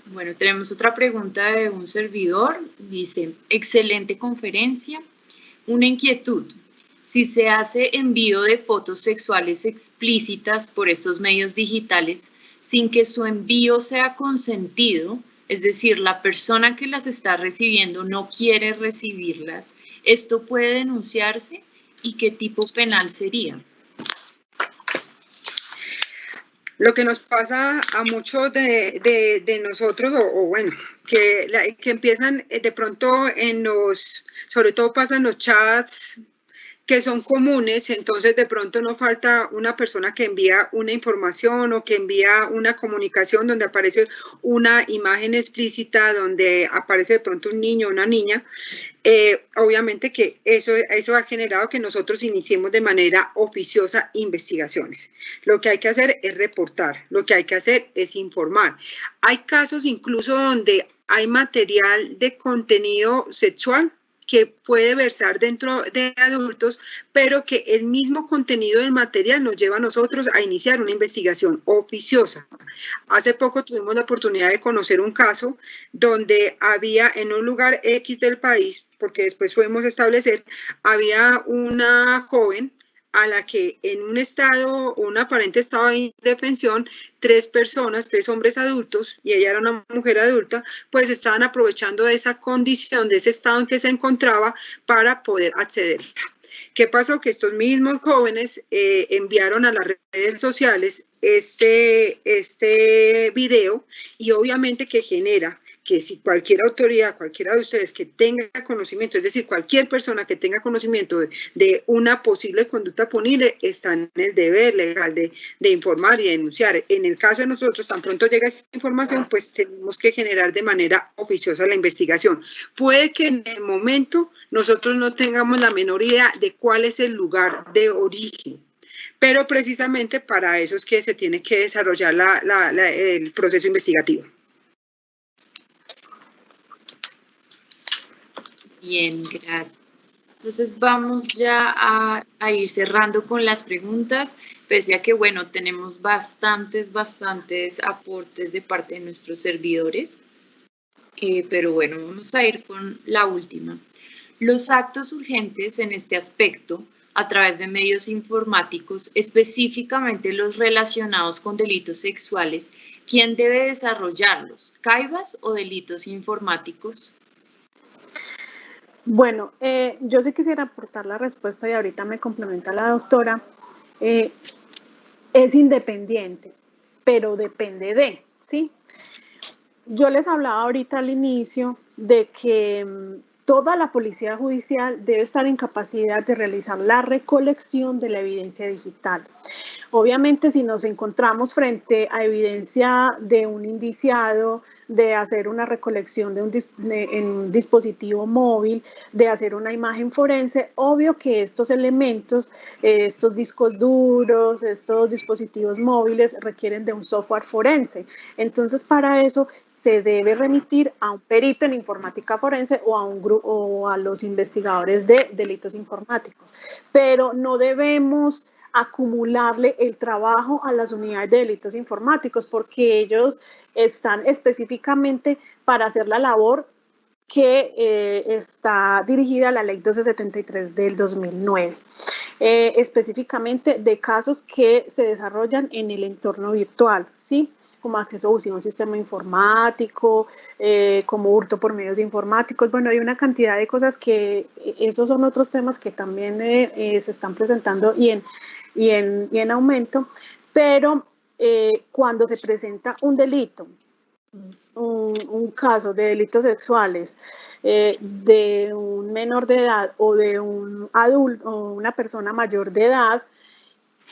Bueno, tenemos otra pregunta de un servidor. Dice, excelente conferencia. Una inquietud. Si se hace envío de fotos sexuales explícitas por estos medios digitales sin que su envío sea consentido, es decir, la persona que las está recibiendo no quiere recibirlas, ¿esto puede denunciarse? ¿Y qué tipo penal sería?
Lo que nos pasa a muchos de nosotros, bueno, que empiezan de pronto sobre todo pasa en los chats que son comunes, entonces de pronto no falta una persona que envía una información o que envía una comunicación donde aparece una imagen explícita, donde aparece de pronto un niño o una niña. Obviamente que eso ha generado que nosotros iniciemos de manera oficiosa investigaciones. Lo que hay que hacer es reportar, lo que hay que hacer es informar. Hay casos incluso donde hay material de contenido sexual que puede versar dentro de adultos, pero que el mismo contenido del material nos lleva a nosotros a iniciar una investigación oficiosa. Hace poco tuvimos la oportunidad de conocer un caso donde había en un lugar X del país, porque después podemos establecer, había una joven a la que en un aparente estado de indefensión, 3 hombres adultos, y ella era una mujer adulta, pues estaban aprovechando de esa condición, de ese estado en que se encontraba para poder acceder. ¿Qué pasó? Que estos mismos jóvenes enviaron a las redes sociales este video y obviamente que genera que si cualquier autoridad, cualquiera de ustedes que tenga conocimiento, es decir, cualquier persona que tenga conocimiento de una posible conducta punible, está en el deber legal de informar y denunciar. En el caso de nosotros, tan pronto llega esa información, pues tenemos que generar de manera oficiosa la investigación. Puede que en el momento nosotros no tengamos la menor idea de cuál es el lugar de origen, pero precisamente para eso es que se tiene que desarrollar el proceso investigativo.
Bien, gracias. Entonces vamos ya a ir cerrando con las preguntas, pese a que, bueno, tenemos bastantes aportes de parte de nuestros servidores, pero bueno, vamos a ir con la última. Los actos urgentes en este aspecto, a través de medios informáticos, específicamente los relacionados con delitos sexuales, ¿quién debe desarrollarlos? ¿CAIVAS o delitos informáticos?
Bueno, yo sí quisiera aportar la respuesta y ahorita me complementa la doctora. Es independiente, pero depende de, ¿sí? Yo les hablaba ahorita al inicio de que toda la policía judicial debe estar en capacidad de realizar la recolección de la evidencia digital. Obviamente, si nos encontramos frente a evidencia de un indiciado, de hacer una recolección en un dispositivo móvil, de hacer una imagen forense, obvio que estos elementos, estos discos duros, estos dispositivos móviles requieren de un software forense. Entonces, para eso se debe remitir a un perito en informática forense o a un grupo o a los investigadores de delitos informáticos. Pero no debemos acumularle el trabajo a las unidades de delitos informáticos, porque ellos están específicamente para hacer la labor que está dirigida a la Ley 1273 del 2009, específicamente de casos que se desarrollan en el entorno virtual, ¿sí? Como acceso abusivo a un sistema informático, como hurto por medios informáticos. Bueno, hay una cantidad de cosas que esos son otros temas que también se están presentando y en aumento, pero cuando se presenta un delito, un caso de delitos sexuales de un menor de edad o de un adulto o una persona mayor de edad,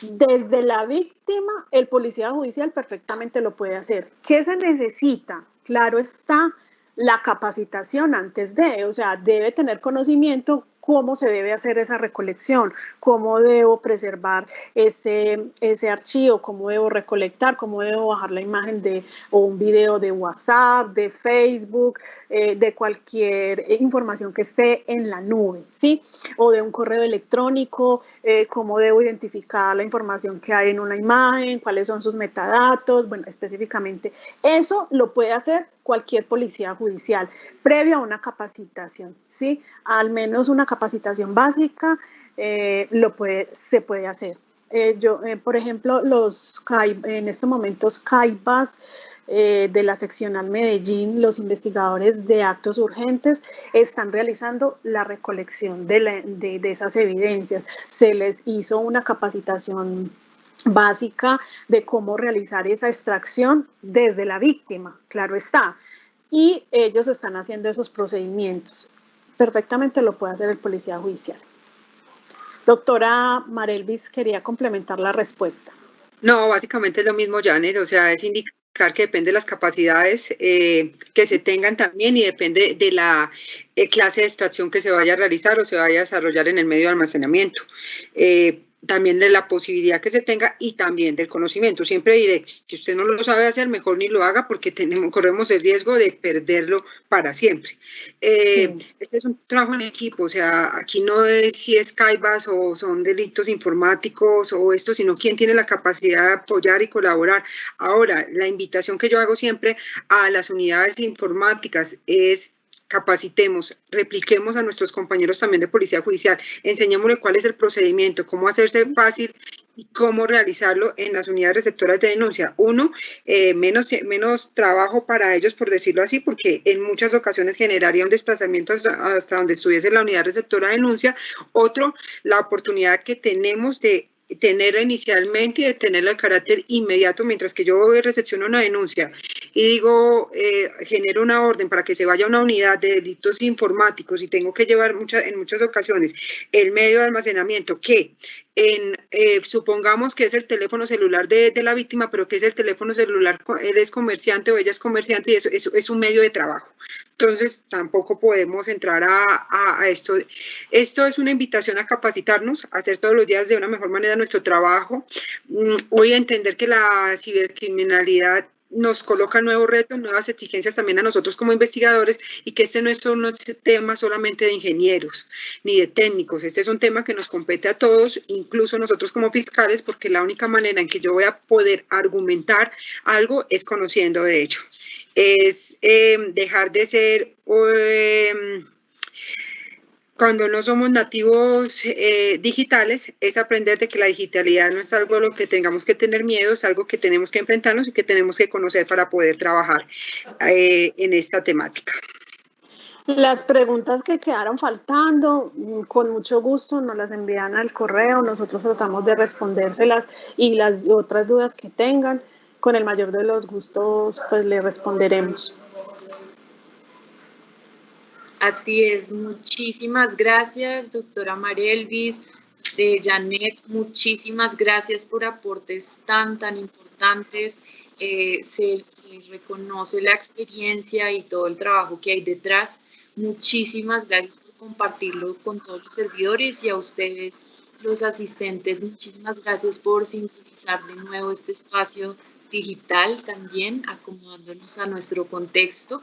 desde la víctima, el policía judicial perfectamente lo puede hacer. ¿Qué se necesita? Claro está, la capacitación antes de, o sea, debe tener conocimiento cómo se debe hacer esa recolección, cómo debo preservar ese archivo, cómo debo recolectar, cómo debo bajar la imagen o un video de WhatsApp, de Facebook, de cualquier información que esté en la nube, ¿sí? O de un correo electrónico, cómo debo identificar la información que hay en una imagen, cuáles son sus metadatos, bueno, específicamente. Eso lo puede hacer cualquier policía judicial, previo a una capacitación, ¿sí? Al menos una capacitación básica se puede hacer. Por ejemplo, en estos momentos CAIBAS de la seccional Medellín, los investigadores de actos urgentes están realizando la recolección de esas evidencias. Se les hizo una capacitación básica de cómo realizar esa extracción desde la víctima, claro está, y ellos están haciendo esos procedimientos. Perfectamente lo puede hacer el policía judicial. Doctora Marelvis, quería complementar la respuesta.
No, básicamente es lo mismo, Janet, o sea, es indicar que depende de las capacidades que se tengan también y depende de la clase de extracción que se vaya a realizar o se vaya a desarrollar en el medio de almacenamiento. También de la posibilidad que se tenga y también del conocimiento. Siempre diré, si usted no lo sabe hacer, mejor ni lo haga porque corremos el riesgo de perderlo para siempre. Sí. Este es un trabajo en equipo, o sea, aquí no es si es CAIBAS o son delitos informáticos o esto, sino quién tiene la capacidad de apoyar y colaborar. Ahora, la invitación que yo hago siempre a las unidades informáticas es: capacitemos, repliquemos a nuestros compañeros también de policía judicial, enseñémosle cuál es el procedimiento, cómo hacerse fácil y cómo realizarlo en las unidades receptoras de denuncia. Uno, menos trabajo para ellos, por decirlo así, porque en muchas ocasiones generaría un desplazamiento hasta donde estuviese la unidad receptora de denuncia. Otro, la oportunidad que tenemos de tenerla inicialmente y de tenerla de carácter inmediato, mientras que yo recepciono una denuncia y digo, genero una orden para que se vaya a una unidad de delitos informáticos y tengo que llevar en muchas ocasiones el medio de almacenamiento que supongamos que es el teléfono celular de la víctima, pero que es el teléfono celular, él es comerciante o ella es comerciante y eso es un medio de trabajo. Entonces, tampoco podemos entrar a esto. Esto es una invitación a capacitarnos, a hacer todos los días de una mejor manera nuestro trabajo. Hoy a entender que la cibercriminalidad nos coloca nuevos retos, nuevas exigencias también a nosotros como investigadores y que este no es un tema solamente de ingenieros ni de técnicos, este es un tema que nos compete a todos, incluso nosotros como fiscales, porque la única manera en que yo voy a poder argumentar algo es conociendo de ello. Es dejar de ser... cuando no somos nativos digitales, es aprender de que la digitalidad no es algo a lo que tengamos que tener miedo, es algo que tenemos que enfrentarnos y que tenemos que conocer para poder trabajar en esta temática.
Las preguntas que quedaron faltando, con mucho gusto nos las envían al correo, nosotros tratamos de respondérselas y las otras dudas que tengan, con el mayor de los gustos, pues le responderemos.
Así es, muchísimas gracias, doctora Marelvis, Janet, muchísimas gracias por aportes tan importantes. Se reconoce la experiencia y todo el trabajo que hay detrás. Muchísimas gracias por compartirlo con todos los servidores y a ustedes, los asistentes, muchísimas gracias por sintonizar de nuevo este espacio digital también, acomodándonos a nuestro contexto.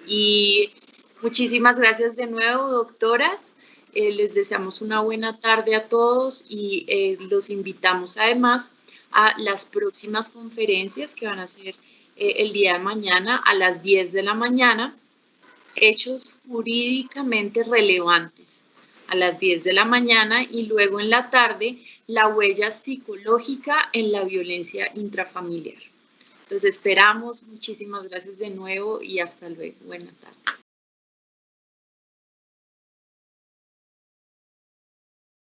Y muchísimas gracias de nuevo, doctoras. les deseamos una buena tarde a todos y los invitamos además a las próximas conferencias que van a ser el día de mañana a las 10 de la mañana, hechos jurídicamente relevantes a las 10 de la mañana y luego en la tarde la huella psicológica en la violencia intrafamiliar. Los esperamos, muchísimas gracias de nuevo y hasta luego. Buena tarde.